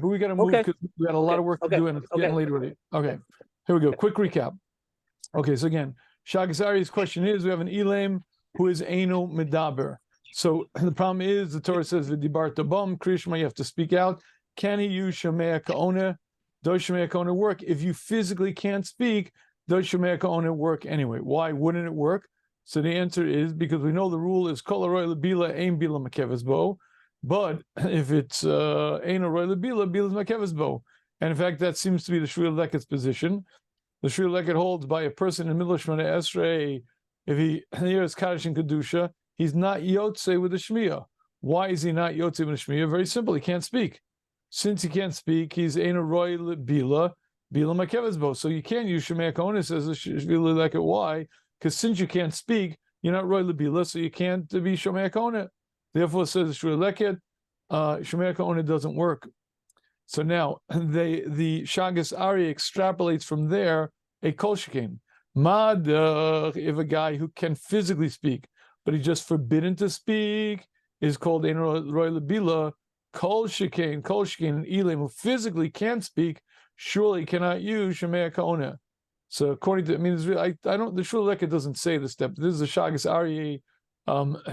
but we got to move Okay. because we got a lot of work to do and it's getting late already. Okay, here we go. Quick recap. Okay, so again, Shagasari's question is: we have an Elam who is Eino Medaber. So the problem is the Torah says V'dibarta bam Krishma, you have to speak out. Can he use Shemea Ka'ona? Does Shemea Ka'ona work? If you physically can't speak, does Shemea Ka'ona work anyway? Why wouldn't it work? So the answer is because we know the rule is Kol Aroy Lebila Ein Bila Makeves Bo. But if it's Ein Aroy Lebila, Bila's Makeves Bo. And in fact, that seems to be the Shmuel Leket's position. The Shmuel Leket holds by a person in middle of Shemona Esrei, if he hears Kaddish and Kedusha, he's not Yotze with the Shmiya. Why is he not Yotze with the Shmiya? Very simple, he can't speak. Since he can't speak, he's Ein Aroy Lebila, Bila Makeves Bo. So you can't use Shemea Ka'ona, says the Shmuel Leket. Why? Because since you can't speak, you're not Roy Lebila, so you can't be Shomea Ka'ona. Therefore, says the Shmuel Leket, Shomea Ka'ona doesn't work. So now the Shagas Ari extrapolates from there a Kol Shekain. Mad, if a guy who can physically speak, but he's just forbidden to speak, is called Ein Roy Lebila. Kol Shekain, an Elam who physically can't speak, surely cannot use Shomea Ka'ona. So according to, I mean, I don't. The Shmuel Leket doesn't say the step. This is the Shagas Ari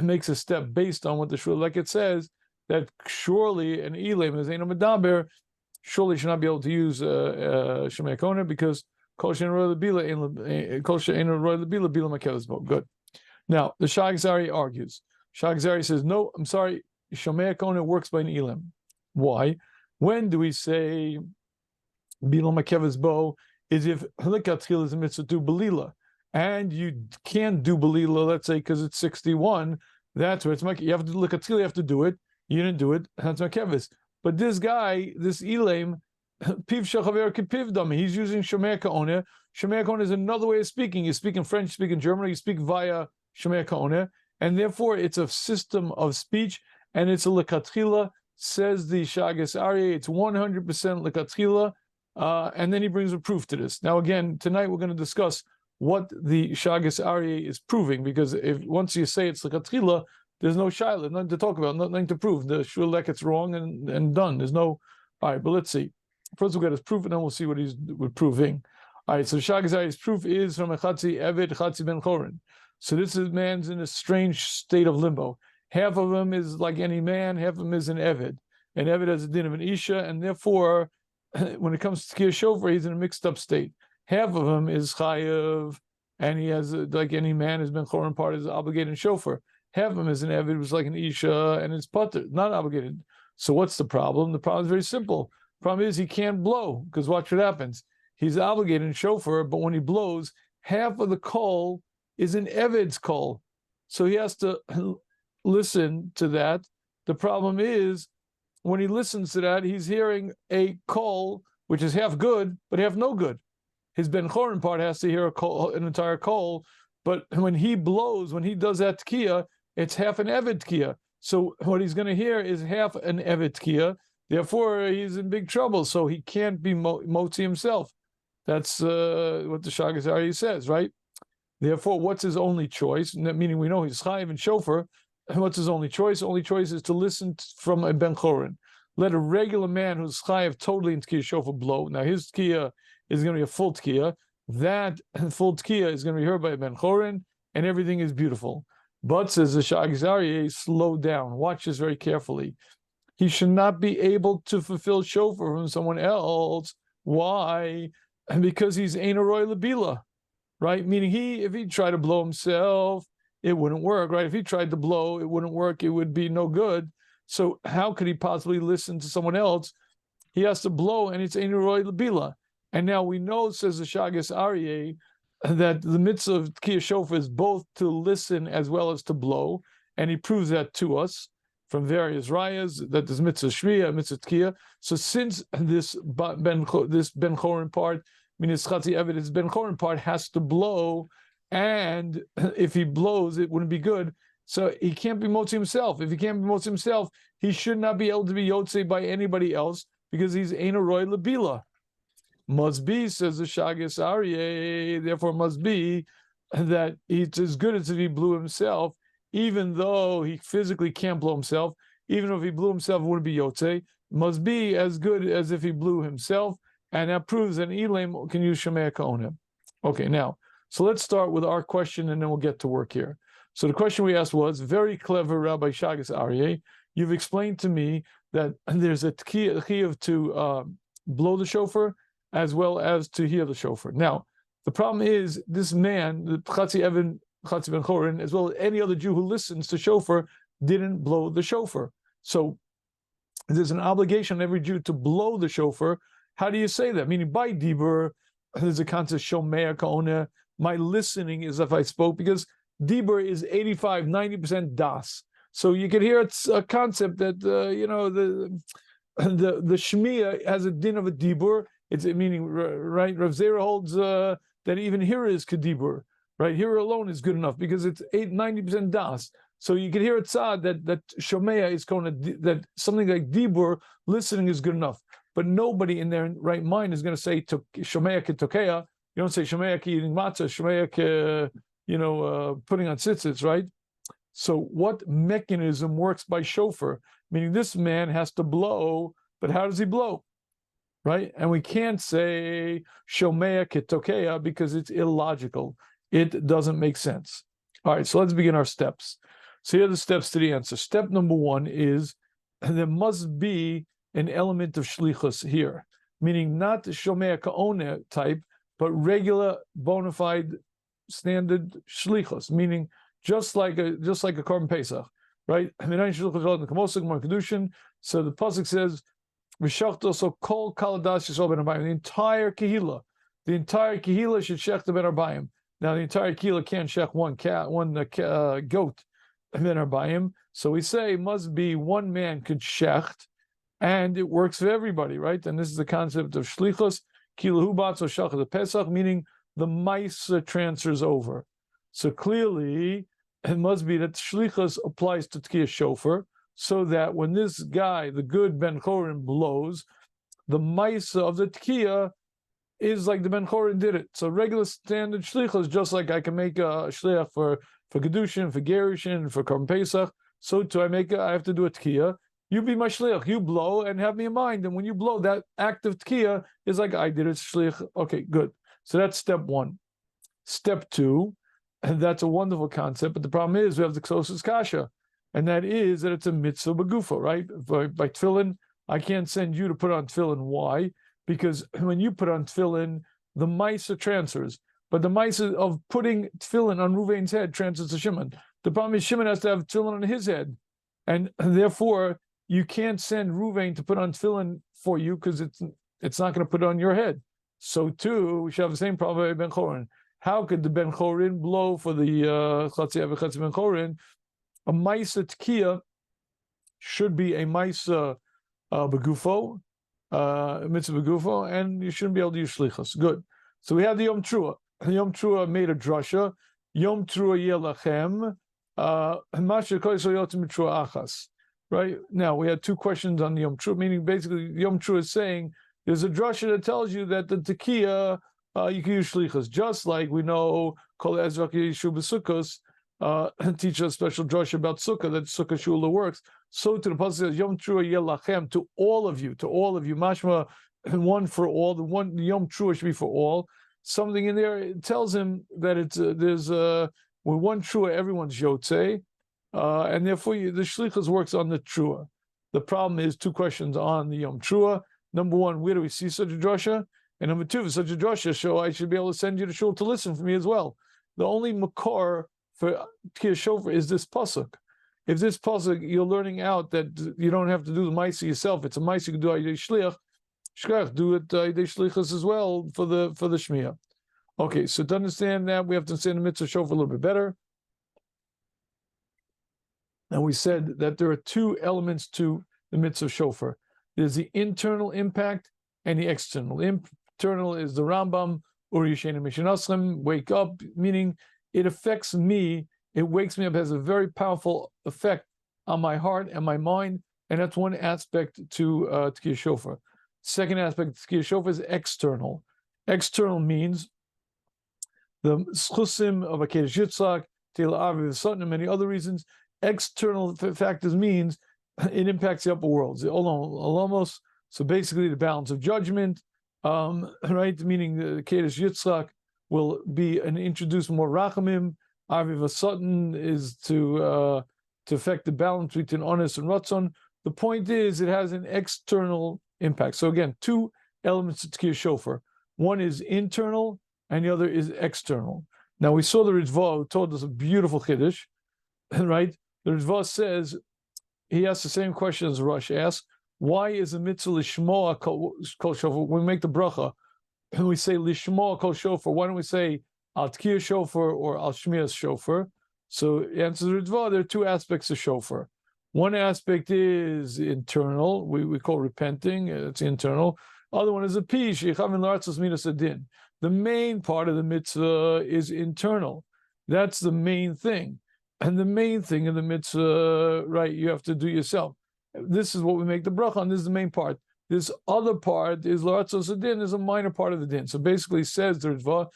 makes a step based on what the Shmuel Leket says, that surely an Elam is Eino Medaber, surely should not be able to use Shemea Ka'ona because Kol She'eino Roy Lebila Bila Makeves Bo. Good. Now the Shagas Ari argues. Shagas Ari says, no, I'm sorry, Shemea Ka'ona works by an Elam. Why? When do we say Bila Makeves Bo? Is if Likatchil is a mitzvah to Belila, and you can't do Belila, let's say, because it's 61, that's where it's Makkevis. You have to look at you have to do it. You didn't do it, that's Makkevis. But this guy, this Elam, Piv Shachaver Kipiv Dami, he's using Shomea Ka'ona. Shomea Ka'ona is another way of speaking. You speak in French, you speak in German, you speak via Shomea Ka'ona, and therefore it's a system of speech, and it's a Likatchila, says the Shagas Aryeh, it's 100% Likatchila. And then he brings a proof to this. Now, again, tonight we're going to discuss what the Shagas Aryeh is proving, because if once you say it's L'Katchila, there's no Shaila, nothing to talk about, nothing to prove. The Shmuel Leket's wrong and done. There's no. All right, but let's see. First, we'll get his proof, and then we'll see what he's proving. All right, so Shagas Aryeh's proof is from a Chatzi Eved, Chatzi Ben Chorin. So this is man's in a strange state of limbo. Half of him is like any man, half of him is an Eved. And Eved has a din of an Isha, and therefore, when it comes to Sugyah Shiur, he's in a mixed up state. Half of him is chayav, and he has, like any man, his ben chorin part is obligated in shofar. Half of him is an eved, which is like an isha, and it's pater, not obligated. So what's the problem? The problem is very simple. The problem is he can't blow, because watch what happens. He's obligated in shofar, but when he blows, half of the kol is an eved's kol. So he has to listen to that. The problem is, when he listens to that, he's hearing a kol, which is half good, but half no good. His ben chorin part has to hear an entire kol, but when he blows, when he does that tkiya, it's half an eved tkiya. So what he's going to hear is half an eved tkiya. Therefore, he's in big trouble. So he can't be motzi himself. That's what the Shagas Aryeh says, right? Therefore, what's his only choice? Meaning we know he's chayiv and shofar. What's his only choice? Only choice is to listen from a ben chorin. Let a regular man who's chayiv totally in tkiya shofar blow. Now his tkiya is going to be a full tkiya. That full tkiya is going to be heard by a ben chorin, and everything is beautiful. But says the Shagas Aryeh, slow down. Watch this very carefully. He should not be able to fulfill shofar from someone else. Why? Because he's ein roy lebila, right? Meaning if he tried to blow himself, it wouldn't work, right? If he tried to blow, it wouldn't work. It would be no good. So how could he possibly listen to someone else? He has to blow, and it's ein roy lebila. And now we know, says the Shagas Aryeh, that the mitzvah of Tkiyah Shofar is both to listen as well as to blow, and he proves that to us from various rayas, that there's mitzvah shmiya, mitzvah tkiyah. So since this ben chorin part, meaning chatzi eved, his ben chorin part has to blow, and if he blows, it wouldn't be good. So he can't be motzi himself. If he can't be motzi himself, he should not be able to be yotze by anybody else because he's ein roy lebila. Must be, says the Shagas Aryeh, therefore must be that it's as good as if he blew himself, even though he physically can't blow himself. Even if he blew himself, it wouldn't be Yotze. It must be as good as if he blew himself. And that proves that Elam can use Shomea Ka'onim. Okay, now, so let's start with our question and then we'll get to work here. So the question we asked was, very clever Rabbi Shagas Aryeh, you've explained to me that there's a chiyuv to blow the shofar as well as to hear the shofar. Now, the problem is this man, the Chatzi Evan, Chatzi Ben Chorin, as well as any other Jew who listens to shofar, didn't blow the shofar. So there's an obligation on every Jew to blow the shofar. How do you say that? Meaning by Dibur, there's a concept Shomea Ka'ona. My listening is if I spoke, because Dibur is 85, 90% das. So you can hear it's a concept that the Shmiya has a din of a Dibur. It's meaning right. Rav Zera holds that even here is kedibur. Right, here alone is good enough because it's 90% das. So you can hear it sad that Shomea is going to that something like dibur listening is good enough. But nobody in their right mind is going to say Shomea ketokea. You don't say Shomea eating matzah, Shomea putting on tzitzits, right? So what mechanism works by shofar? Meaning this man has to blow, but how does he blow? Right? And we can't say Shomea ketokea because it's illogical. It doesn't make sense. All right, so let's begin our steps. So here are the steps to the answer. Step number one is there must be an element of shlichus here, meaning not the Shomea Ka'ona type, but regular bona fide standard shlichus, meaning just like a Korban Pesach, right? So the pasuk says, "V'shachto kol kaladas yisrael ben arbayim." The entire kehila should shech the ben arbayim. Now the entire kehila can't shech one goat ben arbayim. So we say must be one man could shecht, and it works for everybody, right? And this is the concept of shlichus kilahu batzo shach the pesach, meaning the mice transfers over. So clearly, it must be that shlichus applies to tkiyah shofar, so that when this guy, the good Ben Chorin, blows, the maisa of the tkiyah is like the Ben Chorin did it. So regular standard shlichus, just like I can make a shliach for Kedushin, for Gerushin, for Korban Pesach, so too I have to do a tkiyah. You be my shliach, you blow and have me in mind. And when you blow, that act of tkiyah is like I did it, shliach. Okay, good. So that's step one. Step two, and that's a wonderful concept, but the problem is we have the Ksosis Kasha, and that is that it's a mitzvah begufa, right? By tefillin, I can't send you to put on tefillin. Why? Because when you put on tefillin, the Maisa transfers, but the Maisa of putting tefillin on Ruvain's head transfers to Shimon. The problem is Shimon has to have tefillin on his head, and therefore you can't send Ruvain to put on tefillin for you because it's not going to put it on your head. So too, we should have the same problem with Ben Chorin. How could the Ben Chorin blow for the Chatzi Ben Chorin? A Maisa Tkiyah should be a Maisa Begufo, Mitzvah Begufo, and you shouldn't be able to use Shlichus. Good. So we have the Yom Trua. Yom Trua made a drasha. Yom Trua Yelachem. Masha Koiso Yotim Trua Achas. Right? Now, we had two questions on the Yom Trua, meaning basically Yom Trua is saying there's a drasha that tells you that the Tkiyah you can use shlichus, just like we know Kol Ezra Yishu B'Sukkos teach a special drush about sukkah, that sukkah shula works. So to the pasuk says Yom Trua Yelachem, to all of you, mashma, one for all. The Yom Trua should be for all. Something in there it tells him that it's there's with one Trua everyone's yotze, and therefore the shlichus works on the Trua. The problem is two questions on the Yom Trua. Number one, where do we see such a drasha? And number two, for such a drasha, so I should be able to send you to shul to listen for me as well. The only makor for tkiyah shofar is this pasuk. If this pasuk you're learning out that you don't have to do the ma'isa yourself, it's a ma'isa you can do ayidei shliach, do it ayidei shlichus as well for the shmiyah. Okay, so to understand that, we have to understand the mitzvah shofar a little bit better. And we said that there are two elements to the mitzvah shofar. There's the internal impact and the external. Internal is the Rambam, Uri Yishena Mishnaslim, wake up, meaning it affects me, it wakes me up, has a very powerful effect on my heart and my mind, and that's one aspect to Tkiyah Shofar. Second aspect of Tkiyah Shofar is external. External means the schusim of Akedah Yitzhak, Tela Aviv Satan, and many other reasons. External factors means it impacts the upper worlds. Almost. So basically, the balance of judgment, right? Meaning the Kedesh Yitzchak will be and introduce more rachamim. Aviv Sutton is to affect the balance between honest and ratzon. The point is, it has an external impact. So again, two elements of Tkiyah Shofar. One is internal, and the other is external. Now we saw the Ritva who told us a beautiful chiddush, right? The Ritva says he asked the same question as Rush asked. Why is the mitzvah lishmoa kol shofar? When we make the bracha, and we say lishmoa kol shofar, why don't we say al tkiyah shofar or al shmiras shofar? So answer the Ritva, there are two aspects of shofar. One aspect is internal, we call repenting, it's internal. Other one is a pish, the main part of the mitzvah is internal. That's the main thing. And the main thing in the mitzvah, right, you have to do yourself. This is what we make the bracha on. This is the main part. This other part is l'ratzos hadin, is a minor part of the din. So basically, says the Ritva,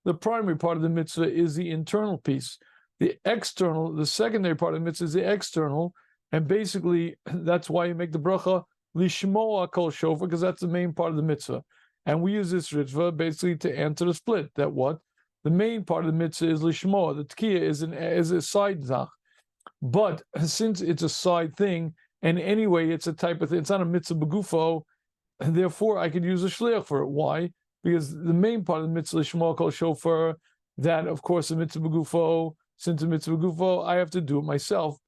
the primary part of the mitzvah is the internal piece. The external, the secondary part of the mitzvah is the external, and basically that's why you make the bracha lishmoa kol shofar, because that's the main part of the mitzvah. And we use this Ritva basically to answer the split. That what the main part of the mitzvah is lishmoa. The tkiyah is a side zach, but since it's a side thing. And anyway, it's a type of thing. It's not a mitzvah begufo, and therefore I could use a shliach for it. Why? Because the main part of the mitzvah shema kol shofar, that of course the mitzvah begufo. Since the mitzvah begufo, I have to do it myself.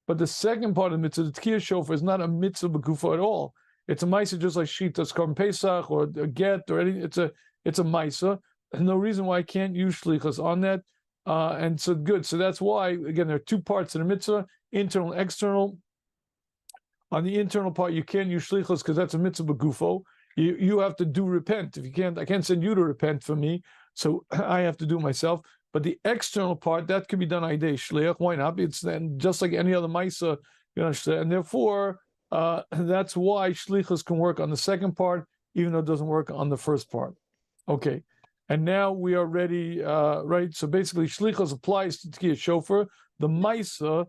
But the second part of the mitzvah, the tkiyah shofar, is not a mitzvah begufo at all. It's a ma'isa just like shitas korban pesach or a get or anything. It's a ma'isa. There's no reason why I can't use shlichus on that. And so good. So that's why again there are two parts in the mitzvah: internal, and external. On the internal part, you can't use shlichus because that's a mitzvah begufo. You have to do repent. If you can't, I can't send you to repent for me, so I have to do it myself. But the external part, that can be done idei shliach. Why not? It's then just like any other ma'isa, and therefore that's why shlichus can work on the second part, even though it doesn't work on the first part. Okay, and now we are ready, right? So basically, shlichus applies to tkiyah shofar, the ma'isa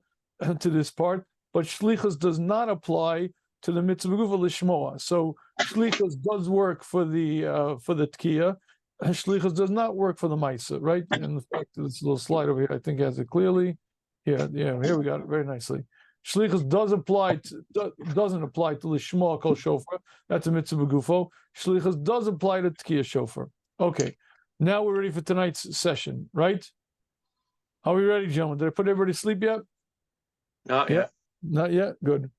to this part. But shlichus does not apply to the mitzvah begufo lishmoa. So shlichus does work for the tkiyah. Shlichus does not work for the ma'isa, right? And the fact that this little slide over here, I think, has it clearly. Yeah, here we got it very nicely. Shlichus doesn't apply to lishmoa kol shofar. That's a mitzvah begufo. Shlichus does apply to tkiyah shofar. Okay, now we're ready for tonight's session, right? Are we ready, gentlemen? Did I put everybody to sleep yet? Not yet. Not yet? Good.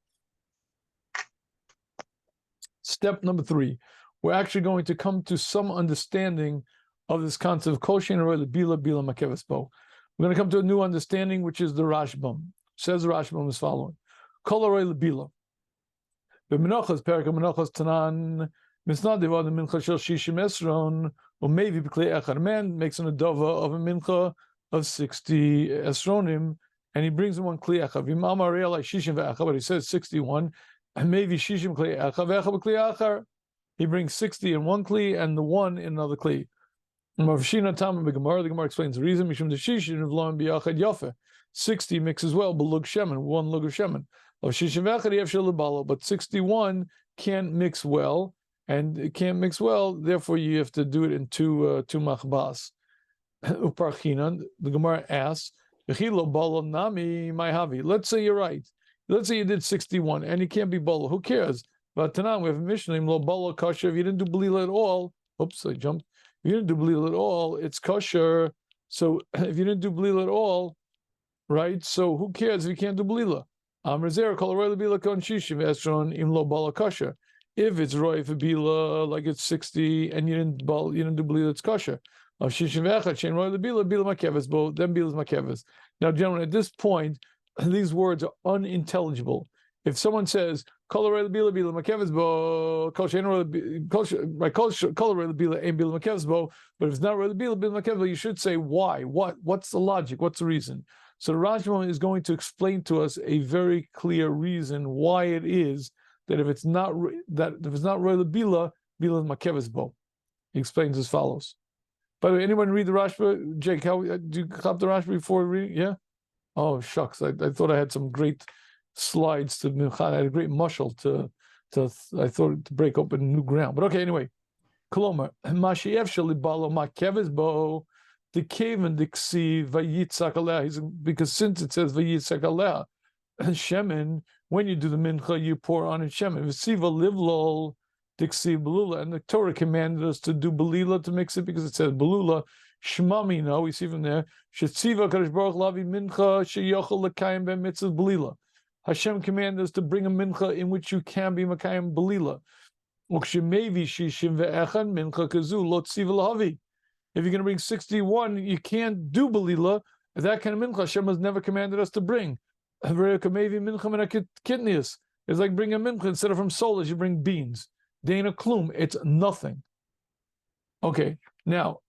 Step number 3. We're actually going to come to some understanding of this concept of kol shein roy lebila makeves bo. We're going to come to a new understanding, which is the Rashbam. Says the Rashbam as following: kol roy lebila. B'menachos perik menachos tanan misnadiv ad mincha shel shishim esron or maybe b'klei echad. A man makes an adova of a mincha of 60 esronim. And he brings in one kli echav. Imam Ariel like shishim ve'echav, but he says 61. And maybe shishim kli echav ve'echav kli echar. He brings 60 in one kli and the one in another kli. Mavshina tam b'gemara. The Gemara explains the reason. Mishum de shishim v'loim b'yachad yafe. 60 mixes well, but lug shemen, one lug of shemen. Of shishim ve'echad yefshel lebalo, but 61 can't mix well, and it can't mix well. Therefore, you have to do it in two machbas. Uparchinan. The Gemara asks. Let's say you're right. Let's say you did 61 and you can't be bolo. Who cares? But Tanan, we have a Mishnah lo bolo kosher. If you didn't do belila at all, oops, I jumped. If you didn't do belila at all, it's kosher. So if you didn't do belila at all, right? So who cares if you can't do belila? If it's roy for bila, like it's 60 and you didn't do belila, it's kosher. Then bila's makeves. Now, gentlemen, at this point, these words are unintelligible. If someone says but if it's not really bila, you should say why. What's the logic? What's the reason? So the Rashbam is going to explain to us a very clear reason why it is that if it's not really bila, bila is makeves bo. He explains as follows. By the way, anyone read the Rashba? Jake, how do you clap the Rashba before reading? Yeah? Oh, shucks. I thought I had some great slides to mincha. I had a great mushal to I thought to break open new ground. But okay, anyway. Kolomar, Mashiev Shalibalo Makeves Bo, the cave and diksi Vayitzak Aleh, because since it says Vayitzak Aleh, Shemin, when you do the mincha, you pour on it Shemin. Vesiva Livlol, diksi Belula, and the Torah commanded us to do Belila to mix it because it says Belula. Shmami, no, we see from there. Shetziva Kadosh Baruch Lavi Mincha Sheyochel Lekayim Ben Mitzvah Belila. Hashem commanded us to bring a mincha in which you can be Makayim Belila. If you're going to bring 61, you can't do Belila. That kind of mincha Hashem has never commanded us to bring. It's like bringing a mincha instead of from solas, you bring beans. Dana klum, it's nothing. Okay, now,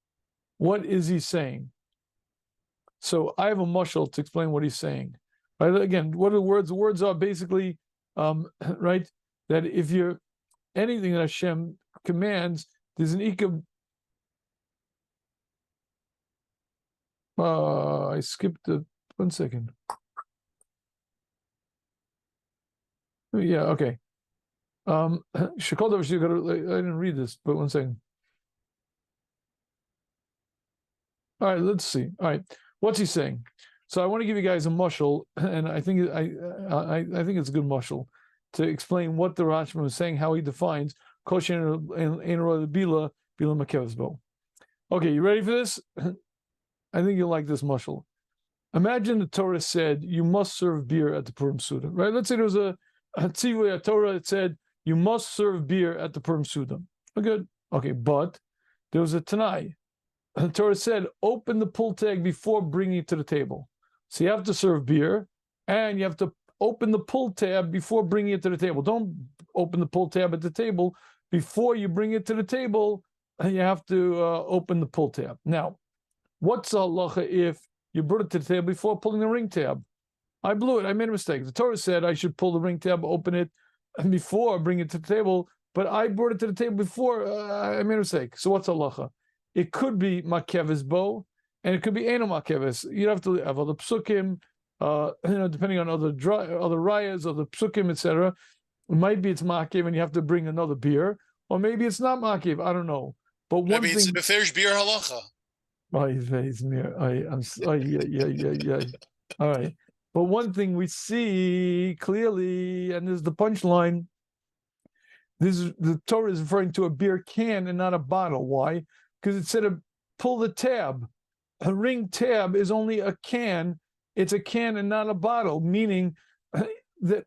what is he saying? So I have a mushal to explain what he's saying. Right? Again, what are the words? The words are basically, right, that if you're anything that Hashem commands, there's an ikab. I skipped the 1 second. Yeah, okay. I didn't read this, but 1 second. All right, let's see. All right, what's he saying? So I want to give you guys a mushal, and I think I think it's a good mushal to explain what the Rashba is saying, how he defines kosher and bila makevsbo. Okay, you ready for this? I think you'll like this mushal. Imagine the Torah said you must serve beer at the Purim Suda, right? Let's say there was a tzivui, a Torah that said you must serve beer at the Purim Suda. Good. Okay, but there was a Tanai. The Torah said open the pull tag before bringing it to the table. So you have to serve beer, and you have to open the pull tab before bringing it to the table. Don't open the pull tab at the table. Before you bring it to the table, you have to open the pull tab. Now, what's the halacha if you brought it to the table before pulling the ring tab? I blew it. I made a mistake. The Torah said I should pull the ring tab, open it before I bring it to the table, but I brought it to the table before I made a mistake. So what's halacha? It could be makeves bo, and it could be eno makeves. You'd have to have other psukim, depending on other rayas, other psukim, etc. It might be it's makev, and you have to bring another beer, or maybe it's not makev. I don't know. But one thing, it's beferish beer halacha. Yeah. All right. But one thing we see clearly, and this is the punchline. The Torah is referring to a beer can and not a bottle. Why? Because it said to pull the tab. A ring tab is only a can. It's a can and not a bottle, meaning that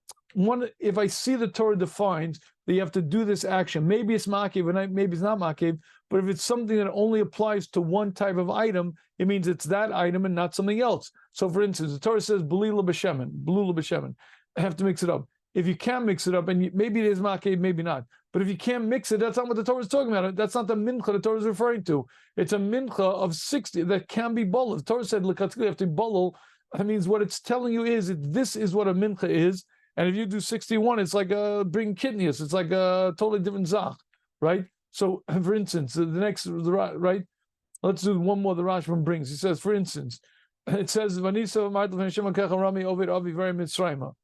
if I see the Torah defines that you have to do this action, maybe it's makev and maybe it's not makev, but if it's something that only applies to one type of item, it means it's that item and not something else. So for instance, the Torah says belula b'shemen. I have to mix it up. If you can mix it up, and maybe it is makev, maybe not. But if you can't mix it, that's not what the Torah is talking about. That's not the mincha the Torah is referring to. It's a mincha of 60 that can be bolel. The Torah said, look, you have to bolel. That means what it's telling you is that this is what a mincha is. And if you do 61, it's like bring kidneys. It's like a totally different zach, right? So, for instance, right? Let's do one more the Rashbam brings. He says, for instance, it says, Vanisa very mitzrayma.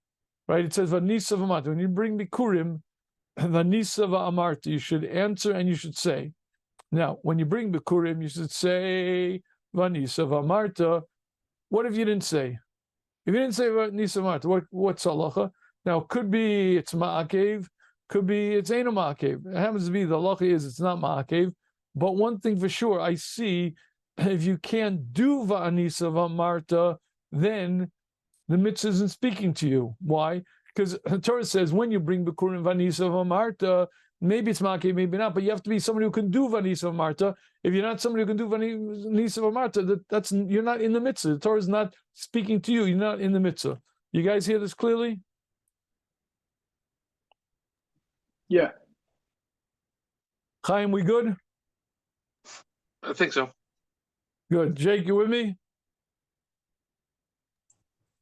Right? It says, Vanisa v'amart. When you bring bikurim, Vanisa v'amart, you should answer and you should say. Now, when you bring bikurim, you should say, Vanisa v'amarta. What if you didn't say? If you didn't say Vanisa v'amarta, what's halacha? Now, could be it's ma'akev, could be it's ain't a ma'akev. It happens to be the halacha is it's not ma'akev. But one thing for sure, I see, if you can't do Vanisa v'amarta, then the mitzvah isn't speaking to you. Why? Because the Torah says when you bring Bikurim Vanisa v'amarta, maybe it's Makev, maybe not, but you have to be somebody who can do Vanisa v'amarta. If you're not somebody who can do Vanisa v'amarta, you're not in the mitzvah. The Torah is not speaking to you. You're not in the mitzvah. You guys hear this clearly? Yeah. Chaim, we good? I think so. Good. Jake, you with me?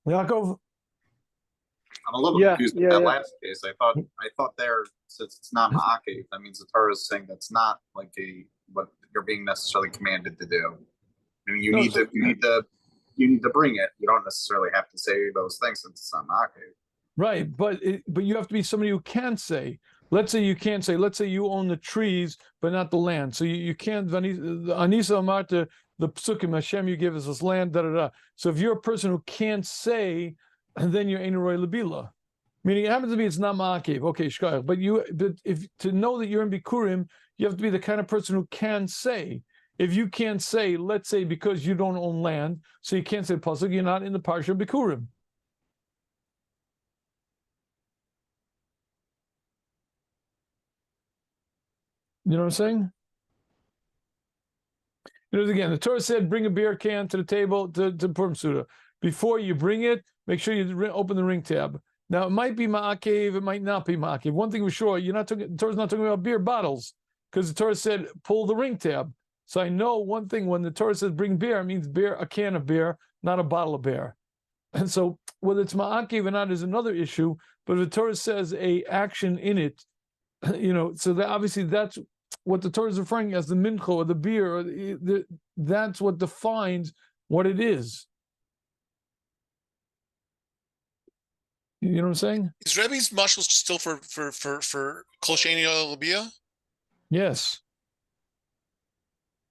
Yaakov? I'm a little confused with that last case. I thought there, since it's not ma'akev, that means the Torah is saying that's not like what you're being necessarily commanded to do. I mean, you need to bring it. You don't necessarily have to say those things since it's not ma'akev. Right, but you have to be somebody who can say. Let's say you can't say. Let's say you own the trees, but not the land. So you can't. Anisa Amarta, the psukim Hashem, you give us this land. Da da da. So if you're a person who can't say, then you're ein roy lebila. Meaning, it happens to be it's not ma'akev. Okay, shkayach. But if to know that you're in bikurim, you have to be the kind of person who can say. If you can't say, let's say because you don't own land, so you can't say pasuk, you're not in the parsha bikurim. You know what I'm saying? Again, the Torah said, bring a beer can to the table to Purim Suda. Before you bring it, make sure you open the ring tab. Now, it might be ma'akev, it might not be ma'akev. One thing for sure, the Torah's not talking about beer bottles, because the Torah said, pull the ring tab. So I know one thing, when the Torah says bring beer, it means beer, a can of beer, not a bottle of beer. And so whether it's ma'akev or not is another issue, but if the Torah says a action in it, so that obviously that's what the Torah is referring as the mincha or the beer, or that's what defines what it is. You know what I'm saying? Is Rebbe's mashal still for kol sheini l'bia? Yes.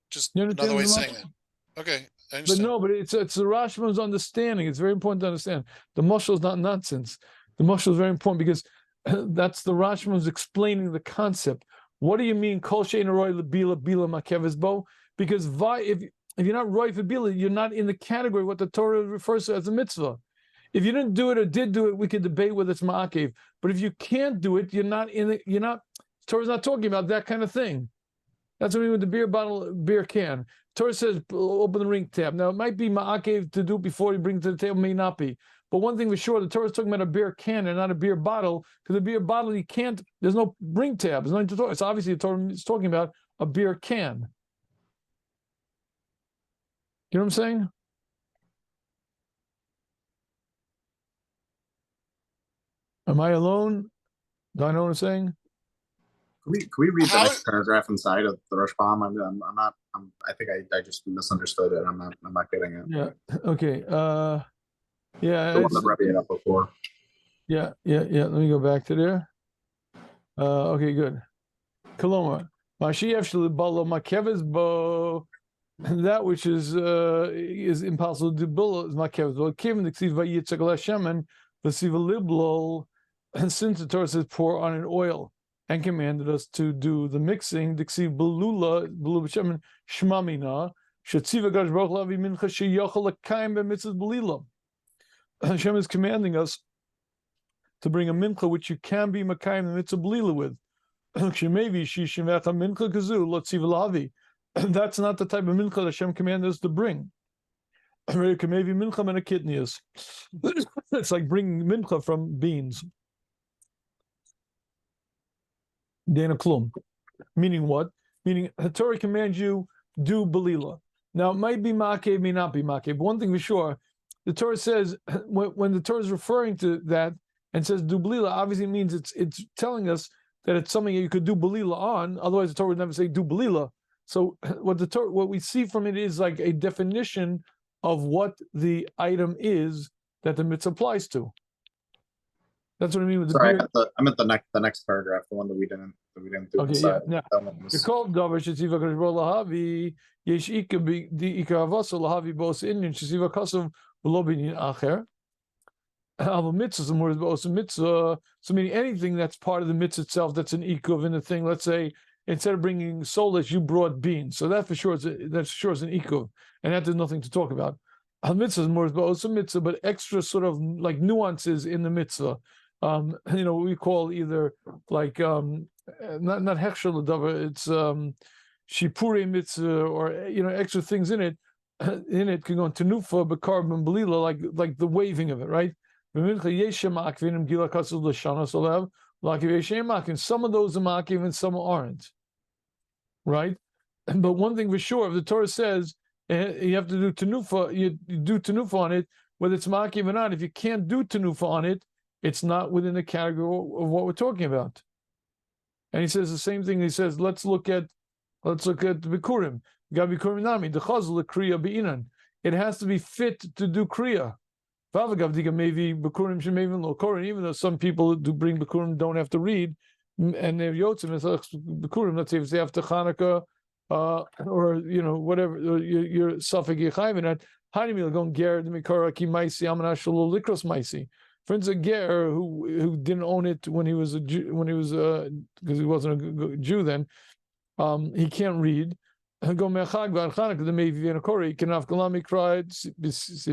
Just another way of saying it. Okay, I understand. But it's the Rashba's understanding. It's very important to understand. The mashal is not nonsense. The mashal is very important because that's the Rashba's explaining the concept. What do you mean kol shein roy lebila bila makeves bo? Because if you're not roy for bila, you're not in the category what the Torah refers to as a mitzvah. If you didn't do it or did do it, we could debate whether it's ma'akev. But if you can't do it, you're not. Torah's not talking about that kind of thing. That's what I mean with the beer bottle, beer can. Torah says open the ring tab. Now it might be ma'akev to do it before you bring it to the table, may not be. But one thing for sure, the Torah is talking about a beer can and not a beer bottle, because a beer bottle you can't. There's no ring tab. There's nothing to talk. It's obviously the Torah is talking about a beer can. You know what I'm saying? Am I alone? Do I know what I'm saying? Can we read the next paragraph inside of the Rashbam? I think I just misunderstood it. I'm not getting it. Yeah. Okay. Yeah. The one that Rebbe had up before. Yeah. Let me go back to there. Okay, good. Koloma. Mashiach shalibalo makeves bo. That which is impossible to build is makeves bo. Kim the ksiv vayitzak lashemen v'siva liblol. And since the Torah says pour on an oil and commanded us to do the mixing, diksiv belula b'shemen shmamina shetziva gash baruch lavi mincha sheyochel lekayim b'mitzvah belila. Hashem is commanding us to bring a mincha which you can be makayim the mitzvah belila with. Shemevi shishimach mincha kazu lotziv lavi. That's not the type of mincha that Hashem commanded us to bring. Kamevi mincha menakidnias. It's like bringing mincha from beans. Dana Klum. Meaning what? Meaning the Torah commands you do belila. Now it might be makev, may not be makev. But one thing for sure, the Torah says when the Torah is referring to that and says do belila, obviously it means it's telling us that it's something that you could do belila on. Otherwise, the Torah would never say do belila. So what we see from it is like a definition of what the item is that the mitzvah applies to. That's what I mean with the Sorry, beer. I meant the next paragraph, the one that we didn't do. Okay, inside. yeah. You're called davar shetziva kashbor lahavi yesh ika the ika avasa lahavi bos inyan shetziva kasav v'lo b'inyan acher. Al mitzvah more bos mitzvah. So meaning anything that's part of the mitzvah itself, that's an ikuv in the thing. Let's say instead of bringing solas, you brought beans. So that for sure is an ikuv, and that there's nothing to talk about. Al mitzvah is more bos mitzvah, but extra sort of like nuances in the mitzvah. We call either like not hechshel davar, it's shipuri mitzvah, or extra things in it. In it can go into tenufa, but carbon belila, like the waving of it, right? And some of those are makiv and some aren't, right? But one thing for sure, if the Torah says you have to do tenufa, you do tenufa on it, whether it's makiv or not. If you can't do tenufa on it, it's not within the category of what we're talking about. And he says the same thing. He says, let's look at the Bikurim. Gabi Bikurim Nami, the Chazal, the Kriya Be'inan. It has to be fit to do Kriya. Even though some people do bring Bikurim don't have to read, and they're Yotzim, Bikurim, let's say if they have to Hanukkah, or whatever, you're Safek Yechayim in that. Hanimil going ger the Mikara Ki Maisi Amanashalo Likros Maisi. For instance, a ger who didn't own it when he was a Jew, because he wasn't a Jew then, he can't read. Go mechag v'archanak the maybe v'anakori kenaf galami cried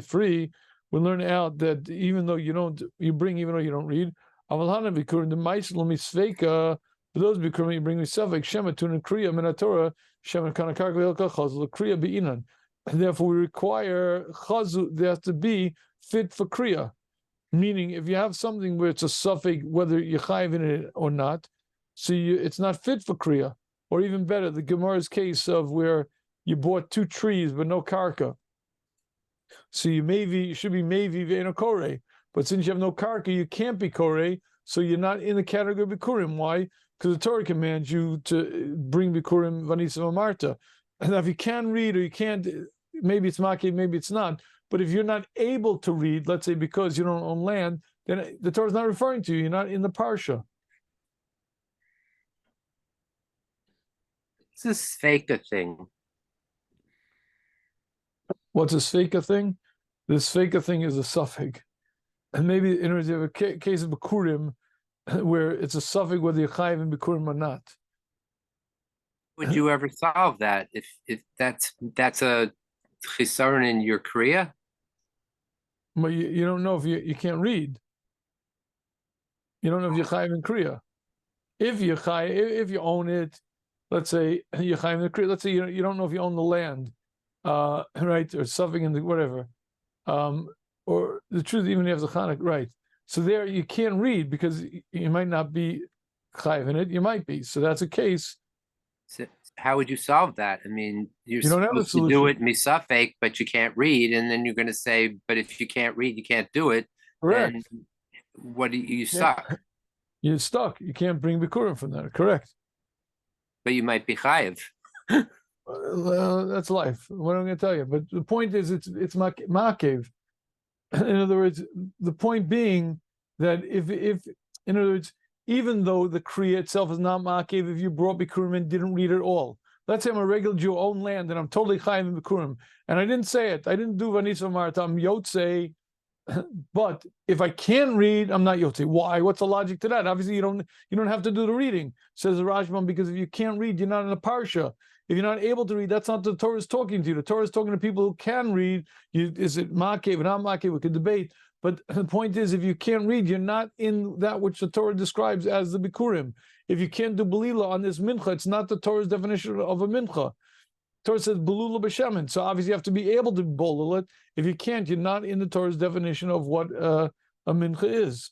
free. We learn out that even though you don't read, avalhana bikurim the ma'isel misveika. For those bikurim you bring misavek shema tun kriya minatora shema kanakar v'elka chazul kriya be'inan. Therefore, we require chazul. There has to be fit for kriya. Meaning, if you have something where it's a suffix, whether you're chayiv in it or not, so it's not fit for kriya. Or even better, the Gemara's case of where you bought 2 trees but no karka. So you should be maybe ve'eno kore. But since you have no karka, you can't be kore, so you're not in the category of bikurim. Why? Because the Torah commands you to bring bikurim vanisa amarta. And if you can read or you can't, maybe it's maki, maybe it's not. But if you're not able to read, let's say because you don't own land, then the Torah is not referring to you. You're not in the parsha. It's a Sveika thing. What's a Sveika thing? The Sveika thing is a suffix. And maybe in other words, you have a case of Bikurim where it's a suffix whether you're chayiv in Bikurim or not. Would you ever solve that if that's a chisaron in your Kriya? But you don't know if you can't read. You don't know if you're chayiv in Kriya. If you're chayiv, if you own it, let's say you're chayiv in the Kriya. Let's say you don't know if you own the land, right, or something in the whatever, or the truth, even if you have the Chanukah, right. So there you can't read because you might not be chayiv in it. You might be. So that's a case. So how would you solve that? I mean, you're You don't have a supposed to do it solution. misafek, but you can't read, and then you're going to say, but if you can't read, you can't do it. Correct. Then what do you suck? You're stuck. You can't bring Bikurim from that. Correct. But you might be chayiv. Well, that's life. What am I going to tell you? But the point is, it's ma'akev. In other words, the point being that if in other words, even though the Kriya itself is not ma'akev, if you brought Bikurim and didn't read it all, let's say I'm a regular Jew, own land, and I'm totally chayiv in Bikurim, and I didn't say it, I didn't do Vanisa Marta, I'm Yotzei, but if I can't read, I'm not Yotzei. Why? What's the logic to that? Obviously, you don't have to do the reading, says the Rashbam, because if you can't read, you're not in a parsha. If you're not able to read, that's not the Torah is talking to you. The Torah is talking to people who can read. Is it ma'akev or not ma'akev? We could debate. But the point is, if you can't read, you're not in that which the Torah describes as the Bikurim. If you can't do Belila on this mincha, it's not the Torah's definition of a mincha. The Torah says Belula b'shemen. So obviously you have to be able to bolil it. If you can't, you're not in the Torah's definition of what a mincha is.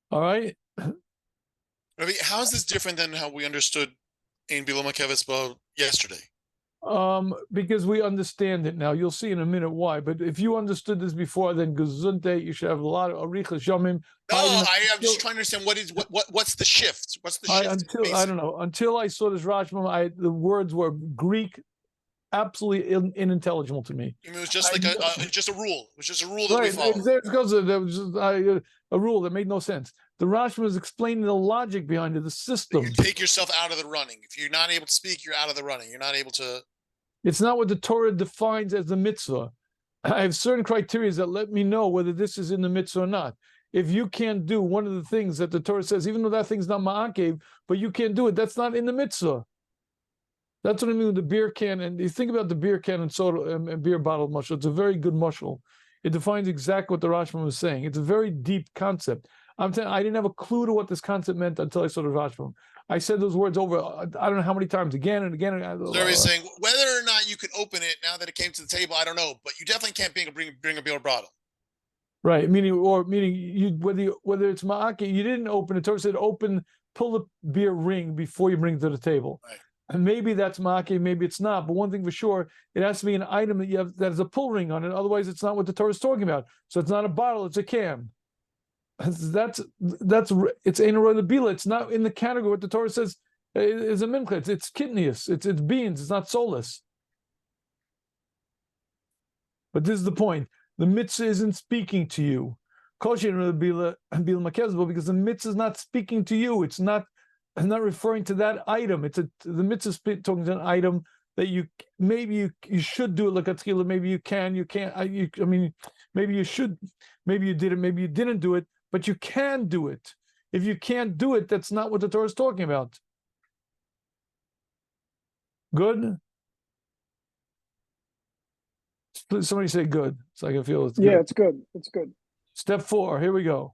All right? Rabbi, how is this different than how we understood in Bilo Makevis yesterday? Because we understand it now. You'll see in a minute why. But if you understood this before, then Gesundheit, you should have a lot of arichas yomim. No, I am just trying to understand what's the shift. What's the shift? I don't know. Until I saw this Rashbam, the words were Greek, absolutely unintelligible to me. I mean, it was just like just a rule. It was just a rule that we followed. Because there was just a rule that made no sense. The Rashbam was explaining the logic behind it, the system. You take yourself out of the running. If you're not able to speak, you're out of the running. You're not able to. It's not what the Torah defines as the mitzvah. I have certain criteria that let me know whether this is in the mitzvah or not. If you can't do one of the things that the Torah says, even though that thing's not ma'akev, but you can't do it, that's not in the mitzvah. That's what I mean with the beer can. And you think about the beer can and soda and beer bottle mushal. It's a very good mushal. It defines exactly what the Rashbam was saying. It's a very deep concept. I'm telling you, I didn't have a clue to what this concept meant until I saw the Rashbam. I said those words over, I don't know how many times, again and again. So they're saying whether or not you can open it now that it came to the table, I don't know, but you definitely can't bring a beer bottle. Right, meaning you whether it's ma'ake, you didn't open it. Torah said pull the beer ring before you bring it to the table. Right. And maybe that's ma'ake, maybe it's not. But one thing for sure, it has to be an item that you have that has a pull ring on it. Otherwise, it's not what the Torah is talking about. So it's not a bottle; it's a can. That's it's ein roy lebila. It's not in the category what the Torah says is a mincha. It's kidneys. It's beans. It's not soulless. But this is the point. the mitzvah isn't speaking to you. Because the mitzvah is not speaking to you. It's not referring to that item. The mitzvah is talking to an item that you should do it like a tchila. Maybe you can, you can't. I mean, maybe you should, maybe you did it, maybe you didn't do it, but you can do it. If you can't do it, that's not what the Torah is talking about. Good? Please, somebody say good. So I can feel it's good. Yeah, it's good. It's good. Step 4, here we go.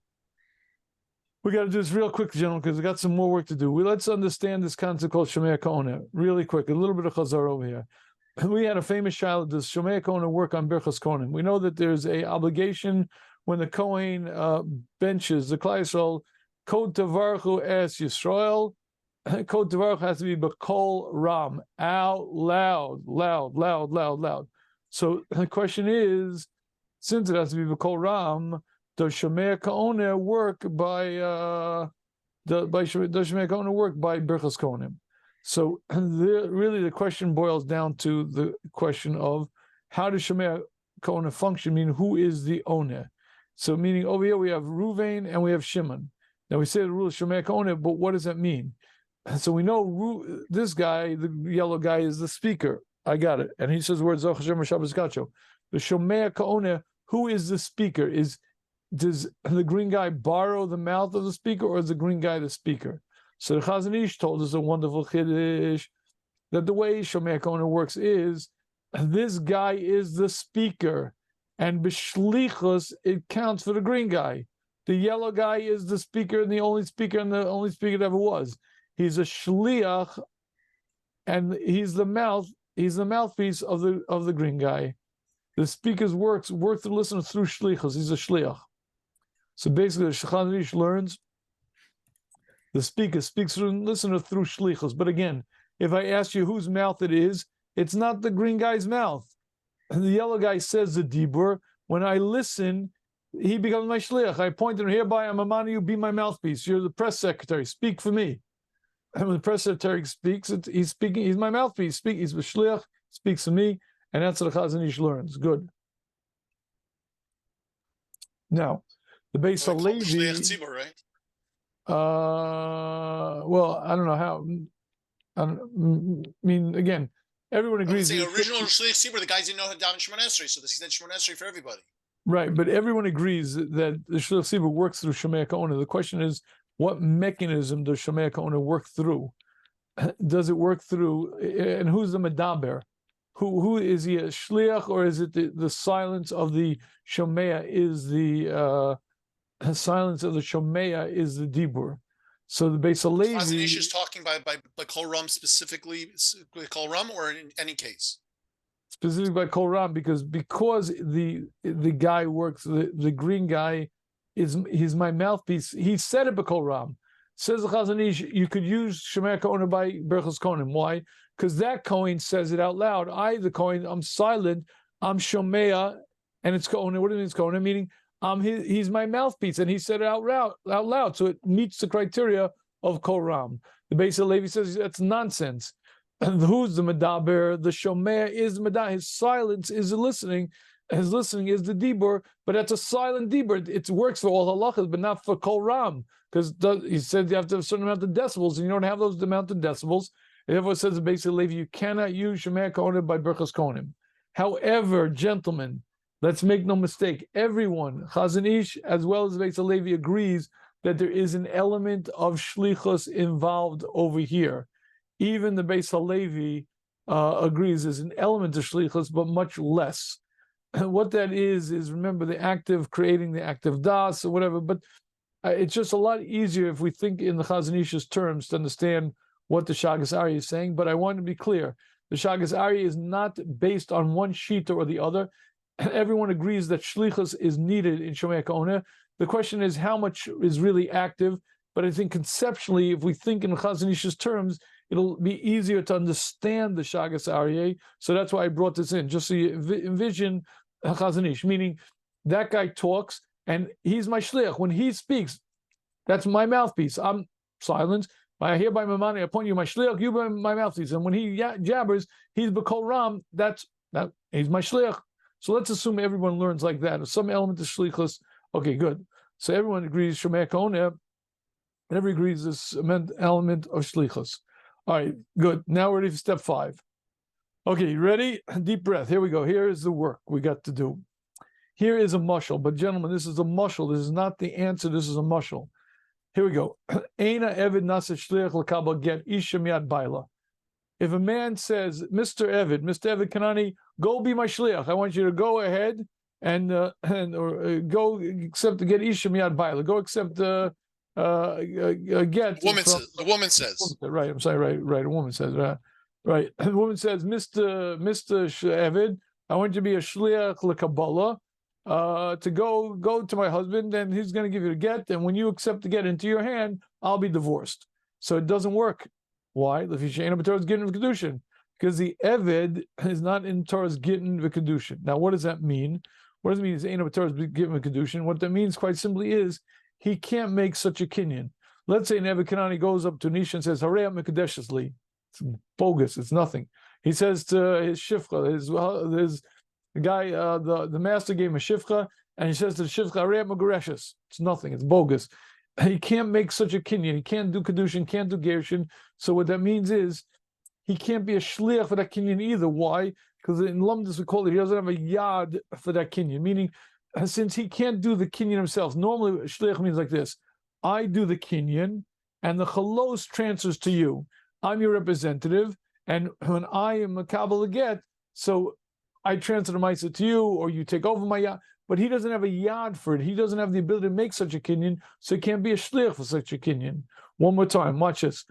We got to do this real quick, gentlemen, because we got some more work to do. Let's understand this concept called Shomea Ka'ona really quick. A little bit of chazar over here. We had a famous child. Does Shomea Ka'ona work on Birchas Kohanim? We know that there's a obligation when the Kohen benches the Klal Yisrael. Kod Tavarchu Es Yisrael. Kod Tavarchu has to be B'kol Ram, out loud, loud, loud, loud, loud. So the question is, since it has to be B'kol Ram, does Shomea Ka'ona work by Birchas Kohanim? So really the question boils down to the question of how does Shomea Ka'ona function? Meaning, who is the owner? So meaning over here we have Ruvain and we have Shimon. Now we say the rule is Shomea Ka'ona, but what does that mean? So we know this guy, the yellow guy, is the speaker. I got it. And he says words Zoch Hashem Shabbos Gacho. The Shomea Ka'ona, who is the speaker? Does the green guy borrow the mouth of the speaker, or is the green guy the speaker? So the Chazon Ish told us a wonderful chiddush that the way Shomea Ka'ona works is this guy is the speaker, and b'shlichus it counts for the green guy. The yellow guy is the speaker and the only speaker that ever was. He's a shliach, and he's the mouthpiece of the green guy. The speaker's work through the listener through shlichus. He's a shliach. So basically, the Chazon Ish learns the speaker speaks to the listener through shlichus. But again, if I ask you whose mouth it is, it's not the green guy's mouth. And the yellow guy says the dibur. When I listen, he becomes my shliach. I point him, hereby I'm among you, be my mouthpiece. You're the press secretary. Speak for me. And when the press secretary speaks, he's speaking. He's my mouthpiece. He's the shliach. Speaks to me, and that's what the Chazon Ish learns. Good. Now, the Beis Halevi. Right? Well, I don't know how. I mean, again, everyone agrees. The original Shliach Tzibur, the guys didn't know how to daven Shemon Esrei, so this is that Shemon Esrei for everybody. Right, but everyone agrees that the Shliach Tzibur works through Shomea Ka'ona. The question is, what mechanism does Shomea Ka'ona work through? Does it work through, and who's the medaber? Who is he, a shliach, or is it the silence of the Shomea is the silence of the Shomea is the dibur? So the Beis Halevi. Chazon Ish is talking by Kol Ram specifically, Kol Ram, or in any case? Specifically by Kol Ram, because the guy works, the green guy he's my mouthpiece. He said it by Kol Ram. Says the Chazon Ish, you could use Shomea Ka'ona by Birchas Kohanim. Why? Because that Kohen says it out loud. The Kohen, I'm silent, I'm Shomea, and it's Ka'ona. What do you mean it's Ka'ona? Meaning, he's my mouthpiece, and he said it out loud. So it meets the criteria of Kol Ram. The Beis Halevi says that's nonsense. Who's the medaber? The Shomea is the medaber. His silence is the listening. His listening is the dibur, but that's a silent dibur. It works for all halachas, but not for Kol Ram, because he said you have to have a certain amount of decibels, and you don't have those amount of decibels. And therefore, it says in Beis Halevi, you cannot use Shomea Ka'ona by Birchas Kohanim. However, gentlemen, let's make no mistake. Everyone, Chazon Ish as well as Beis Halevi, agrees that there is an element of shlichus involved over here. Even the Beis Halevi agrees there's an element of shlichus, but much less. What that is remember the active creating the active das or whatever. But it's just a lot easier if we think in the Chazon Ish's terms to understand what the Shagas Aryeh is saying. But I want to be clear: the Shagas Aryeh is not based on one shita or the other. Everyone agrees that shlichus is needed in Shomea Ka'ona. The question is how much is really active. But I think conceptually, if we think in Chazon Ish's terms, it'll be easier to understand the Shagas Aryeh. So that's why I brought this in, just so you envision Chazon Ish, meaning that guy talks and he's my shliach. When he speaks, that's my mouthpiece. I'm silent. I hereby mamani, I appoint you my shliach, you by my mouthpiece. And when he jabbers, he's b'kol ram. He's my shliach. So let's assume everyone learns like that. If some element of shlichus, okay, good. So everyone agrees shomea kaoneh, and everyone agrees this element of shlichus. All right, good. Now we're ready for step 5. Okay, you ready? Deep breath. Here we go. Here is the work we got to do. Here is a mushal, but gentlemen, this is a mushal. This is not the answer. This is a mushal. Here we go. Eina evid nasa shliach l'kabel get isha miad baila. If a man says, Mr. Evid, Kanani, go be my shliach. I want you to go ahead and go accept to get isha miad baila. Go accept get. The woman says. Right. I'm sorry. Right. A woman says. Right. The woman says, Mr. Evid, I want you to be a shliach l'kabbalah. To go to my husband, and he's going to give you the get, and when you accept the get into your hand, I'll be divorced. So it doesn't work. Why? Because the Eved is not in Torah's Gittin v'kedushin. Now, what does that mean? What does it mean? Is ain't Torah's Gittin v'kedushin? What that means, quite simply, is he can't make such a kinyan. Let's say Eved Kanani goes up to Nisha and says, "Harei mekadeshes li." It's bogus. It's nothing. He says to his shifcha, his the guy, the master gave him a shifcha, and he says to the shifcha, "Harei megureshes." It's nothing. It's bogus. He can't make such a kinyan. He can't do kedushin, can't do gerushin. So what that means is he can't be a shliach for that kinyan either. Why? Because in Lumdus we call it he doesn't have a yad for that kinyan. Meaning, since he can't do the kinyan himself, normally shliach means like this: I do the kinyan, and the chalos transfers to you. I'm your representative, and when I am a kabbalah get, so I transfer the ma'aseh to you, or you take over my yad. But he doesn't have a yad for it. He doesn't have the ability to make such a kinyan, so he can't be a shliach for such a kinyan. One more time, watch this.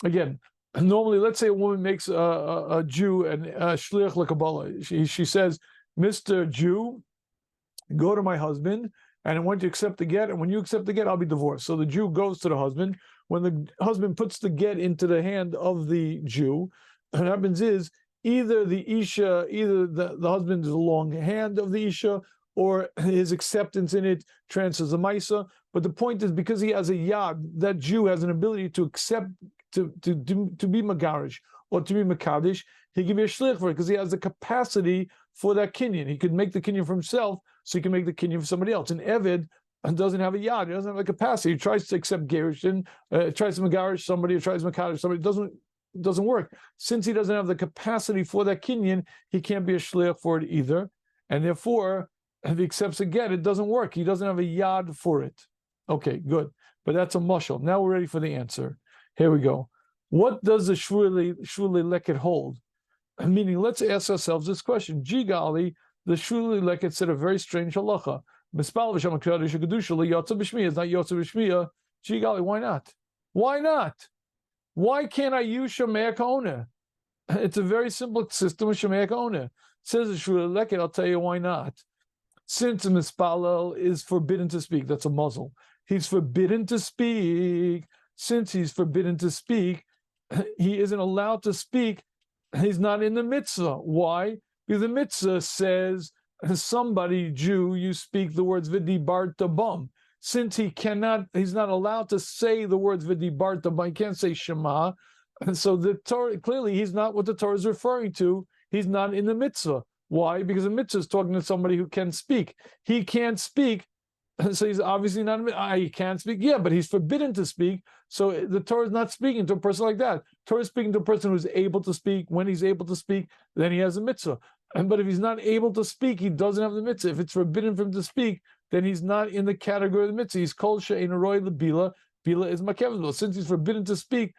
Again, normally, let's say a woman makes a Jew and a shliach l'kabbalah. She says, "Mr. Jew, go to my husband, and I want you to accept the get, and when you accept the get, I'll be divorced." So the Jew goes to the husband. When the husband puts the get into the hand of the Jew, what happens is either the husband is a long hand of the isha, or his acceptance in it transfers the maisa. But the point is, because he has a yad, that Jew has an ability to accept, to be magarish or to be makadish. He can be a shlich for it because he has the capacity for that kinyan. He could make the kinyan for himself, so he can make the kinyan for somebody else. And Eved doesn't have a yad; he doesn't have a capacity. He tries to accept gerushin, tries to magarish somebody, or tries to makadish somebody. It doesn't work. Since he doesn't have the capacity for that kinyan, he can't be a shlich for it either, and therefore, if he accepts a get, it doesn't work. He doesn't have a yad for it. Okay, good. But that's a mushal. Now we're ready for the answer. Here we go. What does the shvuli leket hold? Meaning, let's ask ourselves this question. Jigali, the shvuli leket said a very strange halacha. Mispal v'sham kedusha yotza b'shmiya is not yotza b'shmiya. Jigali, why not? Why not? Why can't I use shomea kaoneh? It's a very simple system of shomea kaoneh. It says the shvuli leket. I'll tell you why not. Since a mispalel is forbidden to speak, that's a muzzle. He's forbidden to speak. Since he's forbidden to speak, he isn't allowed to speak. He's not in the mitzvah. Why? Because the mitzvah says, somebody, Jew, you speak the words v'dibarta bum. Since he's not allowed to say the words v'dibarta bum, he can't say shema. And so the Torah, clearly he's not what the Torah is referring to. He's not in the mitzvah. Why? Because the mitzvah is talking to somebody who can speak. He can't speak, so he's obviously not. He can't speak. Yeah, but he's forbidden to speak. So the Torah is not speaking to a person like that. Torah is speaking to a person who's able to speak. When he's able to speak, then he has a mitzvah. But if he's not able to speak, he doesn't have the mitzvah. If it's forbidden for him to speak, then he's not in the category of the mitzvah. He's called she'ein roy lebila. Bila is makevah. Since he's forbidden to speak,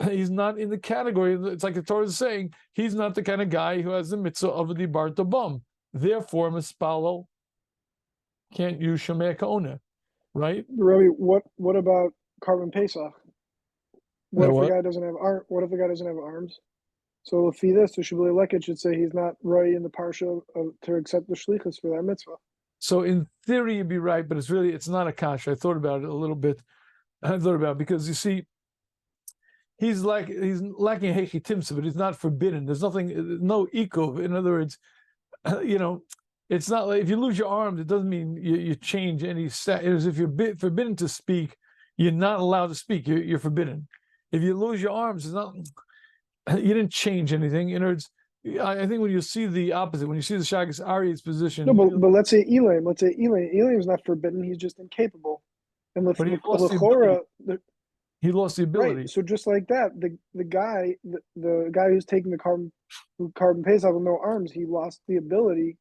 he's not in the category. It's like the Torah is saying, he's not the kind of guy who has the mitzvah of a dibarta bum. Therefore, mispalo can't use shomea kaoneh, right? Rabbi, what about Carbon Pesach? What if what? the guy doesn't have What if the guy doesn't have arms? So if he this, the Shibbolei Leket should say he's not right in the parsha to accept the shlichus for that mitzvah. So in theory, you'd be right, but it's not a kasha. I thought about it a little bit. Because you see, he's lacking hechitimsa, but he's not forbidden. There's no ikov. In other words, it's not like if you lose your arms, it doesn't mean you change any set. It is if you're forbidden to speak, you're not allowed to speak. You're forbidden. If you lose your arms, it's not. You didn't change anything. In other words, I think when you see the opposite, when you see the Shagas Aryeh's position, No, but let's say Elam. Let's say Elam is not forbidden. He's just incapable. And but he lost the Lechora, ability. He lost the ability. right? So just like that, the guy who's taking the carbon pays out with no arms, he lost the ability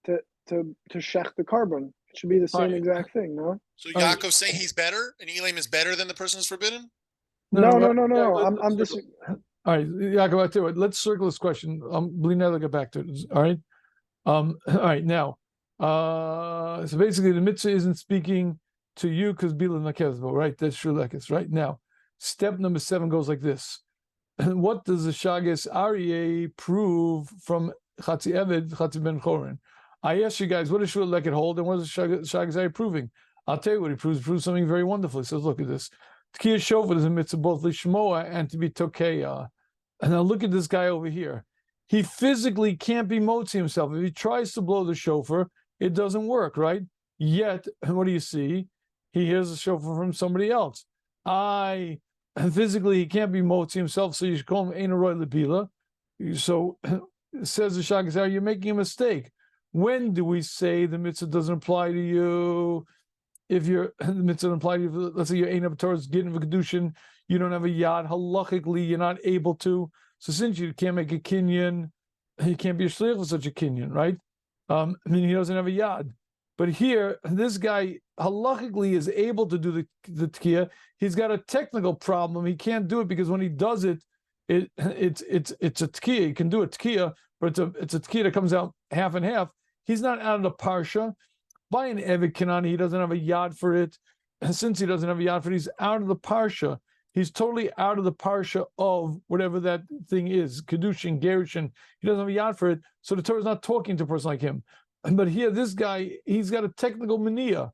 to shech the carbon. It should be the same exact thing, no? So Yaakov's saying he's better, and Elam is better than the person who's forbidden? No. Yeah, I'm just. All right, Yaakov, I tell you what, let's circle this question. I'll get back to it. All right. All right, now. So basically the mitzvah isn't speaking to you because Bila Nakezbo, right? That's Shulekis, right? Now, step number 7 goes like this. What does the Shagas Aryeh prove from Chatzi Eved, Chatzi Ben Chorin? I asked you guys, what does Shuleket hold, and what is the Shagas Aryeh proving? I'll tell you what he proves. He proves something very wonderful. He says, look at this. Tkiyah Shofar is a mitzvah both lishmoa and to be tokeya. And now look at this guy over here. He physically can't be motzi himself. If he tries to blow the shofar, it doesn't work, right? Yet, what do you see? He hears the shofar from somebody else. Physically, he can't be motzi himself, so you should call him Ein Roy Lebila. So, says the Shagas Aryeh, you're making a mistake. When do we say the mitzvah doesn't apply to you? If the mitzvah doesn't apply to you, let's say you're Ein towards getting a kedushin, you don't have a yad, halachically, you're not able to. So since you can't make a kinyan, you can't be a shliach for such a kinyan, right? I mean, he doesn't have a yad. But here, this guy halachically is able to do the tkiyah. He's got a technical problem. He can't do it because when he does it, it's a tkiyah. He can do a tkiyah, but it's a tkiyah that comes out half and half. He's not out of the parsha. By an Eved Kanani, he doesn't have a yad for it. And since he doesn't have a yad for it, he's out of the parsha. He's totally out of the parsha of whatever that thing is, Kedushin, Gerushin. He doesn't have a yad for it, so the Torah is not talking to a person like him. But here, this guy, he's got a technical mania.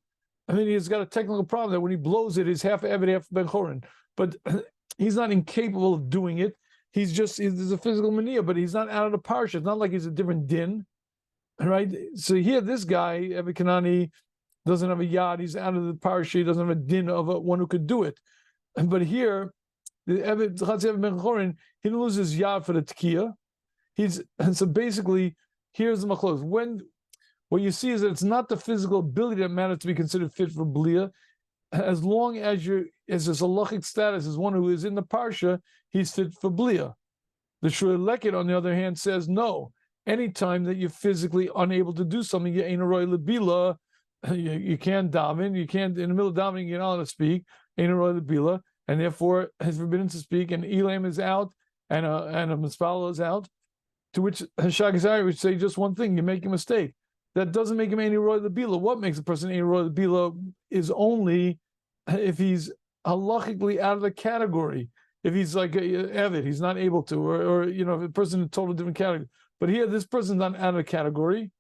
I mean, he's got a technical problem that when he blows it, he's half Eved, half Ben Chorin. But he's not incapable of doing it. There's a physical mania, but he's not out of the parsha. It's not like he's a different din. Right? So here, this guy, Eved Kanani, doesn't have a yad. He's out of the parsha. He doesn't have a din of one who could do it. But here, the Eved Ben Chorin, he didn't lose his yad for the tkiyah. And so basically, here's the machlos. What you see is that it's not the physical ability that matters to be considered fit for blia. As long as his halachic status is one who is in the parsha, he's fit for blia. The Shur Leket, on the other hand, says no. Anytime that you're physically unable to do something, you ain't a roy lebila. You can't daven. You can't, in the middle of davening, you're not allowed to speak. Ain't a roy lebila, and therefore is forbidden to speak. And Elam is out, and a mispala is out. To which Shagas Aryeh would say just one thing: you make a mistake. That doesn't make him any roy lebila. What makes a person any roy lebila is only if he's halachically out of the category. If he's like Eved, he's not able to, or if a person in a totally different category. But here, this person's not out of the category,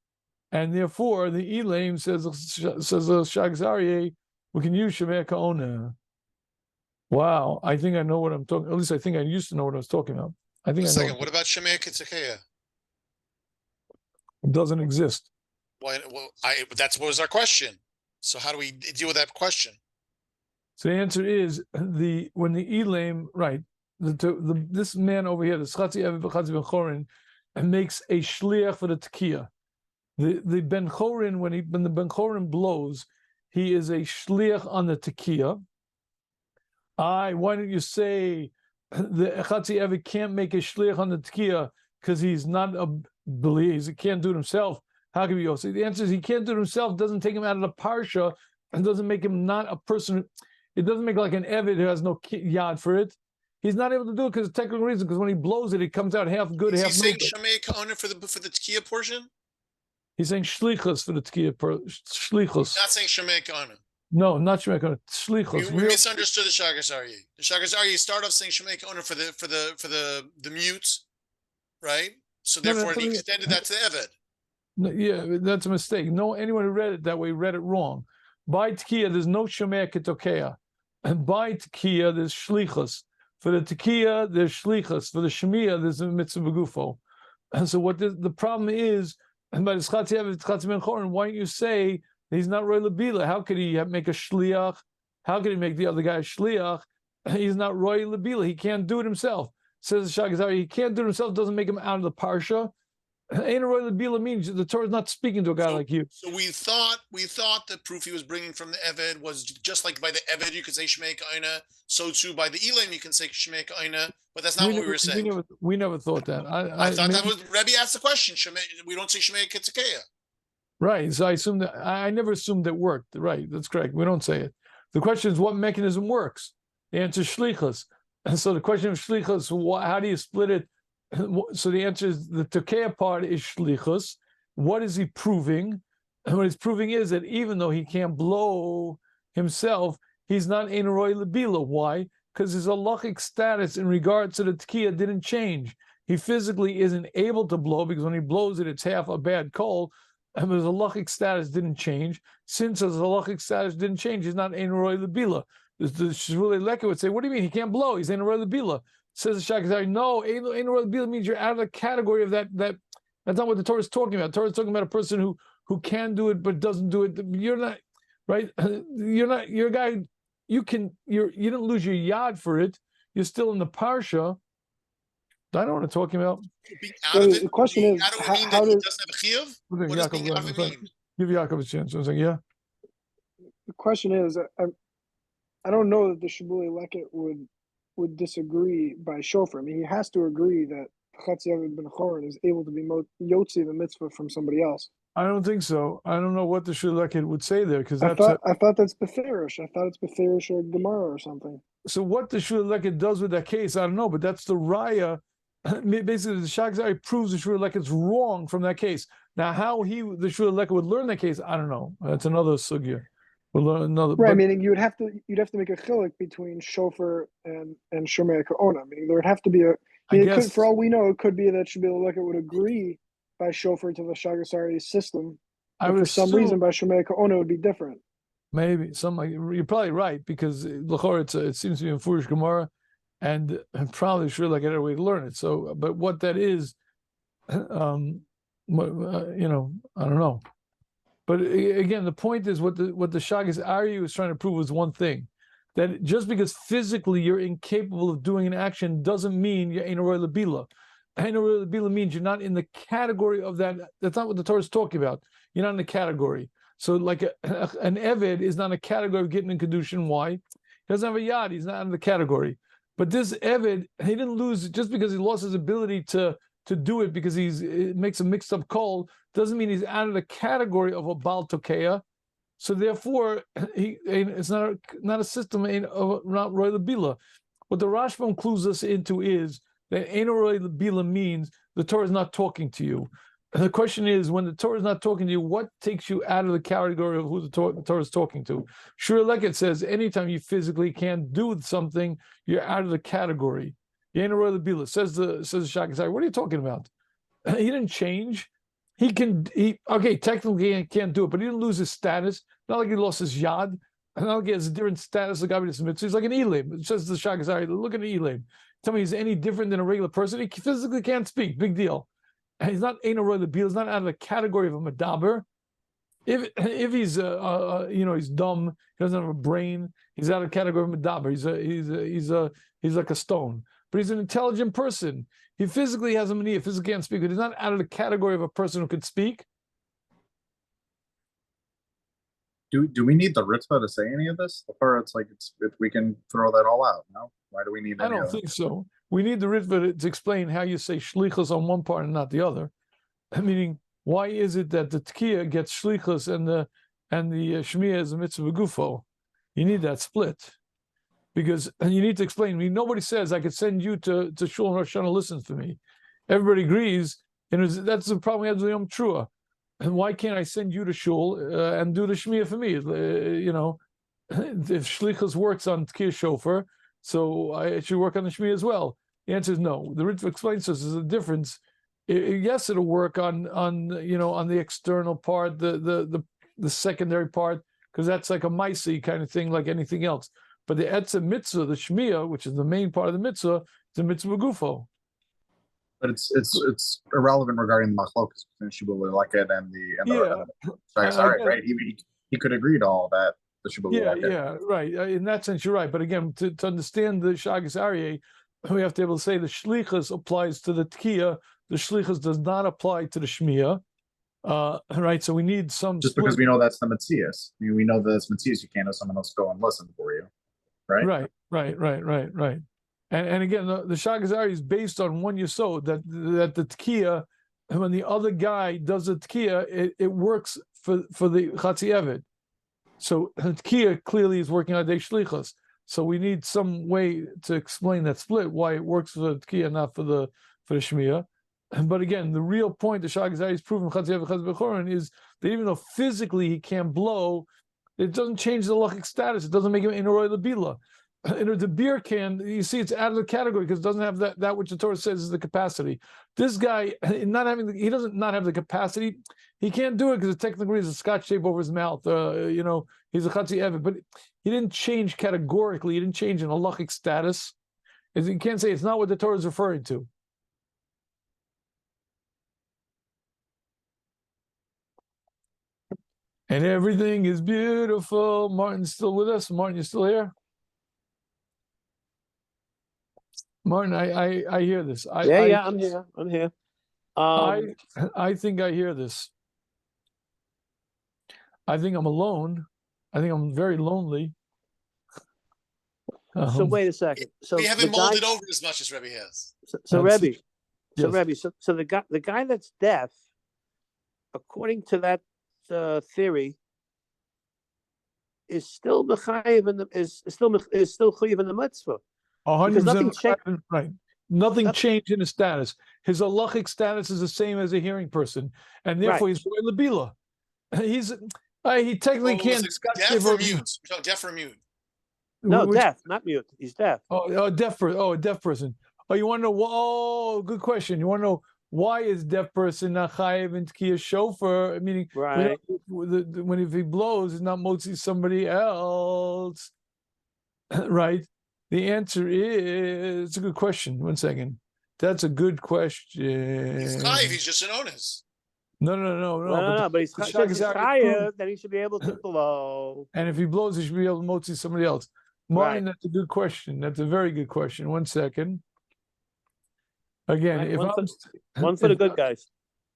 and therefore the Elam says the Shagas Aryeh, we can use Shemei Ka'ona. Wow, I think I know what I'm talking. At least I think I used to know what I was talking about. I think. What about Shemei Kitzakeya? It doesn't exist. Why? Well, that was our question. So how do we deal with that question? So the answer is when the Elam, right? This man over here, the Chatzi Eved Chatzi Ben Chorin, makes a shliach for the tkiyah. The Ben Chorin, when the Ben Chorin blows, he is a shliach on the tkiyah. Why don't you say the Chatzi Eved can't make a shliach on the tkiyah because he's not a believer, he can't do it himself? How can we go? So the answer is he can't do it himself, doesn't take him out of the parsha, and doesn't make him not a person. It doesn't make like an Eved who has no yad for it. He's not able to do it because of technical reason, because when he blows it, it comes out half good, half no good. Is he saying Shemei Ka'ona for the tkiyah portion? He's saying shlichus for the tkiyah. Shlichus. Not saying Shemei Ka'ona. No, not Shemei Ka'ona. Shlichus. We misunderstood the Shagas Aryeh. The Shagas Aryeh start off saying Shemei Ka'ona for the mutes, right? So therefore, he extended that to the Eved. No, yeah, that's a mistake. No, anyone who read it that way read it wrong. By tkiyah, there's no Shemei Ketokea, and by tkiyah, there's shlichus. For the Tekiah, there's shlichus. For the Shemiah, there's a mitzvah begufo. And so what the problem is, and by the Chatzi Eved Chatzi Ben Chorin, why don't you say he's not roy lebila? How could he make a shliach? How could he make the other guy a shliach? He's not roy lebila. He can't do it himself. says the Shagazari, he can't do it himself, doesn't make him out of the parsha. Ein Roy L'Bila means the Torah is not speaking to a guy like you. So we thought the proof he was bringing from the Eved was just like by the Eved you could say Shmei Ka'ina, so too by the Elam you can say Shmei Ka'ina, but that's not what we were saying. We never thought that. I thought that was Rebbe asked the question. We don't say Shmei Kitzakeya. Right. So I assumed that I never assumed it worked. Right. That's correct. We don't say it. The question is what mechanism works. The answer is shlichus. And so the question of shlichus, how do you split it? So the answer is the Tekeya part is shlichus. What is he proving? And what he's proving is that even though he can't blow himself, he's not Ein Roy L'Bila. Why? Because his halachic status in regard to the Tekiya didn't change. He physically isn't able to blow because when he blows it, it's half a bad coal. And his halachic status didn't change. Since his halachic status didn't change, he's not Ein Roy L'Bila. The Shvulei Leka would say, what do you mean? He can't blow. He's Ein Roy L'Bila. Says the Shagazari, no, Ein Roy L'Bila means you're out of the category of that. That's not what the Torah is talking about. The Torah is talking about a person who can do it but doesn't do it. You're not, right? You're a guy, you didn't lose your yad for it. You're still in the parsha. I don't know what I'm talking about. The question is, how does he doesn't have a chiyuv? What does being out of it mean? Give Yaakov a chance. I was like, yeah. The question is, I don't know that the Shibuli Leket would disagree by shofar. I mean, he has to agree that Chatziyav ben Choron is able to be yotzi the mitzvah from somebody else. I don't think so. I don't know what the Shibuli Leket would say there because I thought that's Beferish. I thought it's Beferish or Gemara or something. So what the Shibuli Leket does with that case, I don't know, but that's the raya. Basically, the Shagzari proves the Shur Leket's wrong from that case. Now, how the Shur Leket would learn that case, I don't know. That's another Sugyah. We'll learn another. Right, meaning you'd have to make a chilik between shofar and Shomei Ka'ona. Meaning there would have to be for all we know, it could be that Shur Leket would agree by shofar to the Shagzari's system. But for some reason, by Shomei Ka'ona, it would be different. Maybe you're probably right because it seems to be in Furish Gemara. And probably sure like another way to learn it. So, but what that is, I don't know. But again, the point is what the Shagas Ari was trying to prove was one thing, that just because physically you're incapable of doing an action doesn't mean you're Ein Roy L'Bila. Ein Roy L'Bila means you're not in the category of that. That's not what the Torah is talking about. You're not in the category. So, like an Eved is not a category of getting in Kedushin. Why? He doesn't have a yad. He's not in the category. But this Eved, he didn't lose just because he lost his ability to do it because it makes a mixed up call, doesn't mean he's out of the category of a Baal Tokeya. So therefore, it's not a system of not Roy L'Bila. What the Rashbam clues us into is that Ein Roy L'Bila means the Torah is not talking to you. And the question is, when the Torah is not talking to you, what takes you out of the category of who the Torah is talking to? Shur Leket says, anytime you physically can't do something, you're out of the category. Ein Roy L'Bila says the Shagzari, what are you talking about? He didn't change. Technically he can't do it, but he didn't lose his status. Not like he lost his yad. Not like he has a different status of Gabi Mitzvah. He's like an Elam. It says the Shagzari, look at the Elam. Tell me he's any different than a regular person. He physically can't speak. Big deal. And he's not Ein Roy L'Bila. He's not out of the category of a Medaber. If he's he's dumb, he doesn't have a brain, he's out of the category of Medaber. He's like a stone. But he's an intelligent person. He physically has a mania, physically can't speak, but he's not out of the category of a person who could speak. Do we need the Ritva to say any of this? Or it's like we can throw that all out, no? Why do we need I don't think so. We need the Ritva to explain how you say shlichus on one part and not the other. Meaning, why is it that the Tekiya gets shlichus and the Shmiya is a mitzvah gufo? You need that split. Because you need to explain. I mean, nobody says I could send you to Shul and Rosh Hashanah listens to me. Everybody agrees, and that's the problem we have with Yom Trua. And why can't I send you to Shul and do the Shmiya for me? If Shlichus works on Tekiya Shofar, so I should work on the Shmiya as well. The answer is no. The Ritva explains to us there's a difference. Yes, it'll work on the external part, the secondary part, because that's like a Maisi kind of thing, like anything else. But the Etzem Mitzvah, the Shmiya, which is the main part of the Mitzvah, is a Mitzvah Gufo. But it's irrelevant regarding the Machlokas between Shibbolei Leket and the right? He could agree to all that. The Shibbolei Leket. Yeah, right. In that sense, you're right. But again, to understand the Shagas Aryeh, we have to be able to say the shlichus applies to the tkiya, the shlichus does not apply to the shmiya. Right, so we need some just because we know that's the Matthias. I mean, we know that it's Matthias. You can't have someone else go and listen for you, right? Right. And again, the Shagazari is based on one yesod that the tkiya, when the other guy does the tkiya, it works for the chatzi eved. So tkiya clearly is working on the shlichus. So we need some way to explain that split, why it works for the tkiya, not for the shmiya. But again, the real point the Shagazari is proving chatzi eved chatzi bechorin is that even though physically he can't blow, it doesn't change the halachic status. It doesn't make him in a roy lebila. The beer can, you see, it's out of the category because it doesn't have that which the Torah says is the capacity. This guy, he doesn't not have the capacity. He can't do it because technically there's a scotch tape over his mouth. He's a chatzi eved, but he didn't change categorically. He didn't change in halachic status. You can't say it's not what the Torah is referring to. And everything is beautiful. Martin's still with us. Martin, you still here? Martin, I hear this. I'm here. I'm here. I think I hear this. I think I'm alone. I think I'm very lonely. So wait a second. So we haven't molded over as much as Rebbe has. So Rebbe, yes. Rebbe, so the guy that's deaf, according to that theory, is still mechayev in the is still chayev in the mitzvah. 100% right. Nothing changed in his status. His halachic status is the same as a hearing person, and therefore he's roy lebila. He technically can't. Deaf or mute? Deaf or mute? No, deaf, not mute. He's deaf. A deaf person. Oh, you want to know? Oh, good question. You want to know why is deaf person not chayev in tkiya shofar? Meaning, right? When if he blows, he's not motzi somebody else, right? The answer is, it's a good question. 1 second. That's a good question. He's chayev. He's just an onus. No. But he's chayev, then he should be able to blow. And if he blows, he should be able to motzi somebody else. Martin, That's a good question. That's a very good question. 1 second. Again, right, one for the good guys.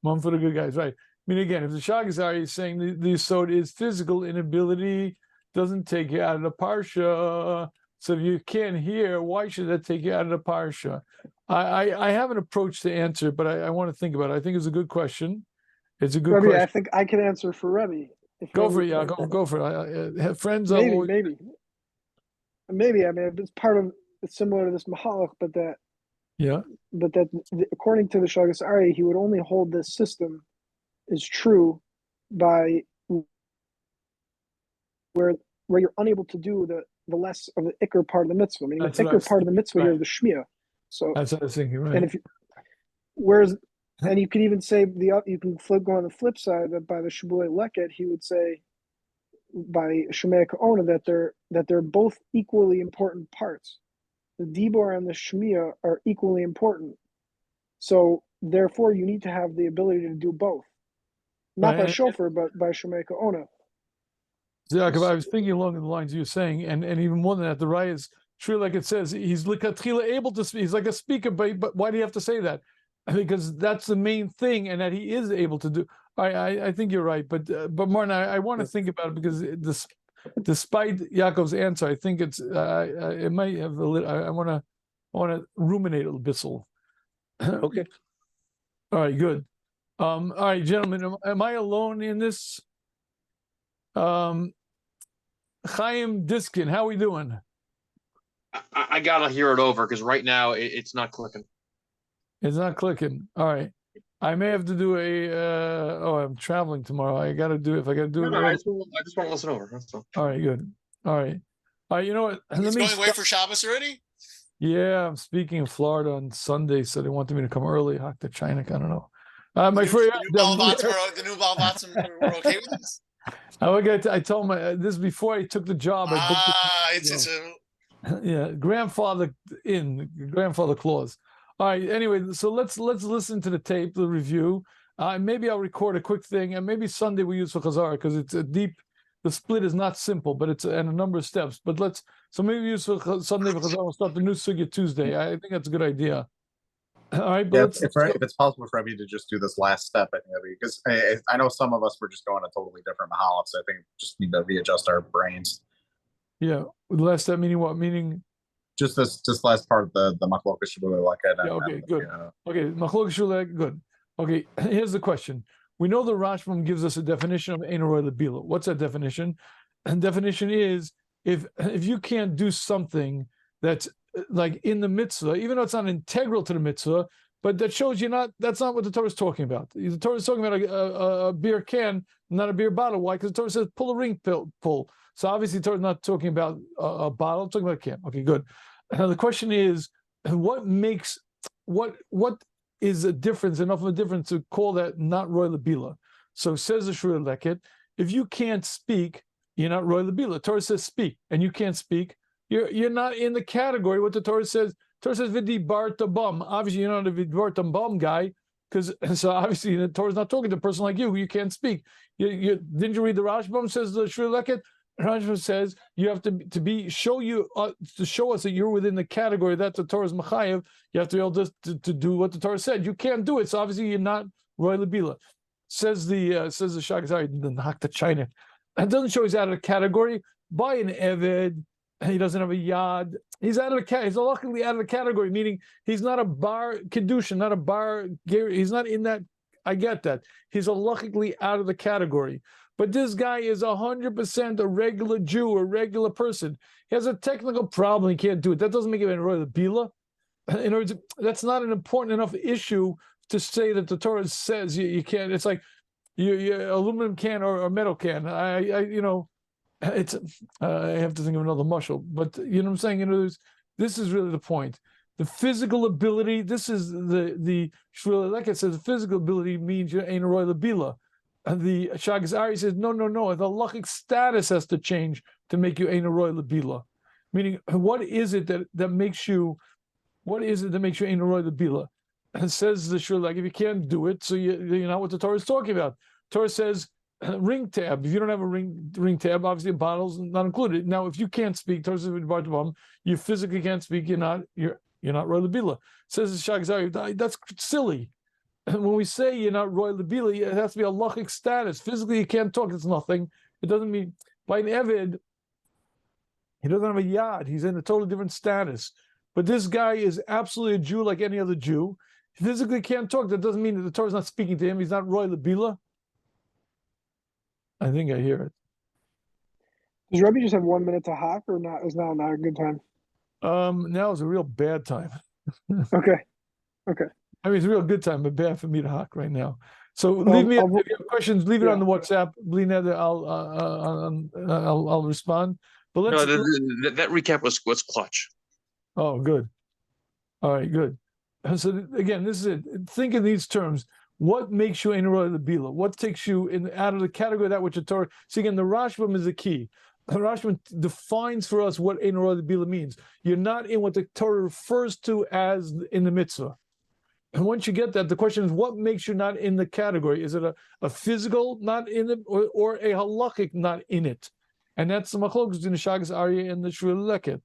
One for the good guys, right. I mean, again, if the Shagazari is saying the yesod is physical inability, doesn't take you out of the parsha. So if you can't hear, why should that take you out of the parsha? I have an approach to answer, but I want to think about it. I think it's a good question. It's a good Rebbe, question. I think I can answer for Rebbe. Go for it, yeah. Go for it. Have friends. Maybe. I mean, it's it's similar to this mahalach, but that according to the Shagazari, he would only hold this system is true by where you're unable to do the less of the ikr part of the mitzvah. I mean, the ikr part of the mitzvah here is the shmiya. So that's what I was thinking, right? And and you could even say you can go on the flip side that by the Shibulei Leket, he would say by Shemei Ka'ona that they're both equally important parts. The Dibor and the Shmiya are equally important. So therefore, you need to have the ability to do both, not by shofar, but by Shemei Ka'ona. Yaakov, I was thinking along the lines you're saying, and even more than that, the Raya is true, like it says, he's likatchila able to speak. He's like a speaker, but why do you have to say that? Because that's the main thing, and that he is able to do. I think you're right, but Martin, I want to think about it because despite Yaakov's answer, I think it might have a little. I want to ruminate a little bit. Okay. All right. Good. All right, gentlemen. Am I alone in this? Chaim Diskin, how we doing? I gotta hear it over because right now it's not clicking. It's not clicking. All right. I may have to do I'm traveling tomorrow. I got to do it. If I got to do it. I just want to listen over. That's all. All right, good. All right. You know what? He's going away for Shabbos already? Yeah, I'm speaking in Florida on Sunday, so they wanted me to come early. Hak to China, I don't know. My friend, the new Balbatim were okay with this? I told him this before I took the job. Grandfather clause. All right. Anyway, so let's listen to the tape, the review. Maybe I'll record a quick thing, and maybe Sunday we use for Chazar because it's a deep the split is not simple, but it's and a number of steps. But so maybe use Sunday because I will start the new Sugyah Tuesday. I think that's a good idea. All right, but if it's possible for Rebbe to just do this last step, I think that'd be because I know some of us were just going to totally different mahaloks. So I think we just need to readjust our brains. Yeah, the last step meaning what? Meaning just this last part of the Machlokes Shibbolei Leket. Yeah, okay, good. Okay, Machlokes Shibbolei, good. Okay, here's the question. We know the Rashbam gives us a definition of Ein Roy Lebila. What's that definition? And definition is if you can't do something that's like in the mitzvah, even though it's not integral to the mitzvah, but that shows that's not what the Torah is talking about. The Torah is talking about a beer can, not a beer bottle. Why? Because the Torah says pull a ring, pull. So obviously the Torah is not talking about a bottle, it's talking about a can. Okay, good. Now the question is, what is a difference, enough of a difference to call that not Roy Lebila? So says the Shur Leket, if you can't speak, you're not Roy Lebila. The Torah says speak, and you can't speak, you're not in the category what the Torah says. Torah says V'di Barta Bum. Obviously, you're not a V'di Barta Bum guy, because so obviously the Torah is not talking to a person like you who you can't speak. Didn't you read the Rashbam? Says the Shur Leket. Rashbam says you have to show us that you're within the category that the Torah is mechayev. You have to be able to do what the Torah said. You can't do it, so obviously you're not Roy Lebila. Says the Shagzari, the Hakta China. That doesn't show he's out of the category. By an Eved, he doesn't have a Yad. He's out of the category. He's luckily out of the category, meaning he's not a bar kedusha, not a bar. He's not in that. I get that. He's luckily out of the category. But this guy is 100% a regular Jew, a regular person. He has a technical problem. He can't do it. That doesn't make him a Roy Lebila. In order to, that's not an important enough issue to say that the Torah says you can't. It's like you aluminum can or metal can. I have to think of another mushal. But you know what I'm saying? This is really the point. The physical ability. This is the Shmuel Leket says the physical ability means you ain't a Roy Lebila. And the Shagzari says, no. The halachic status has to change to make you ein roy lebila. Meaning, what is it that makes you ein roy lebila? And says the Shur, like if you can't do it, so you're not what the Torah is talking about. Torah says ring tab. If you don't have a ring tab, obviously a bottle's not included. Now, if you can't speak, Torah says you physically can't speak. You're not roy lebila. Says the Shagzari, that's silly. When we say you're not Roy Lebila, it has to be a halachic status. Physically, you can't talk. It's nothing. It doesn't mean by an Eved, he doesn't have a yad. He's in a totally different status. But this guy is absolutely a Jew like any other Jew. He physically can't talk. That doesn't mean that the Torah is not speaking to him. He's not Roy Lebila. I think I hear it. Does Rebbe just have 1 minute to hack, or not? Is now not a good time? Now is a real bad time. Okay. I mean, it's a real good time, but bad for me to hack right now. So leave me if you have questions. Leave it on the WhatsApp. I'll respond. But let's. No, that recap was clutch. Oh, good. All right, good. So again, this is it. Think in these terms. What makes you ein roy lebila? What takes you out of the category of that which the Torah? See, again, the Rashbam is the key. The Rashbam defines for us what ein roy lebila means. You're not in what the Torah refers to as in the mitzvah. And once you get that, the question is, what makes you not in the category? Is it a physical not in it, or a halachic not in it? And that's the machlokes between the Shagzari and the Shur Leket.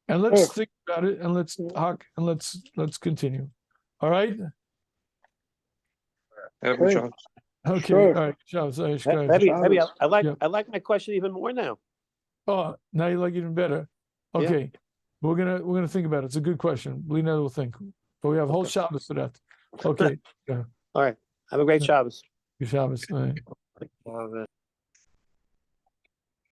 And let's think about it, and let's talk, and let's continue. All right. Okay. Okay. Sure. All right. Shabbos. Maybe I like my question even more now. Oh, now you like it even better. Okay. Yeah. We're gonna think about it. It's a good question. Lena will think, but we have whole Shabbos for that. Okay. Yeah. All right. Have a great Shabbos. Good Shabbos. All right.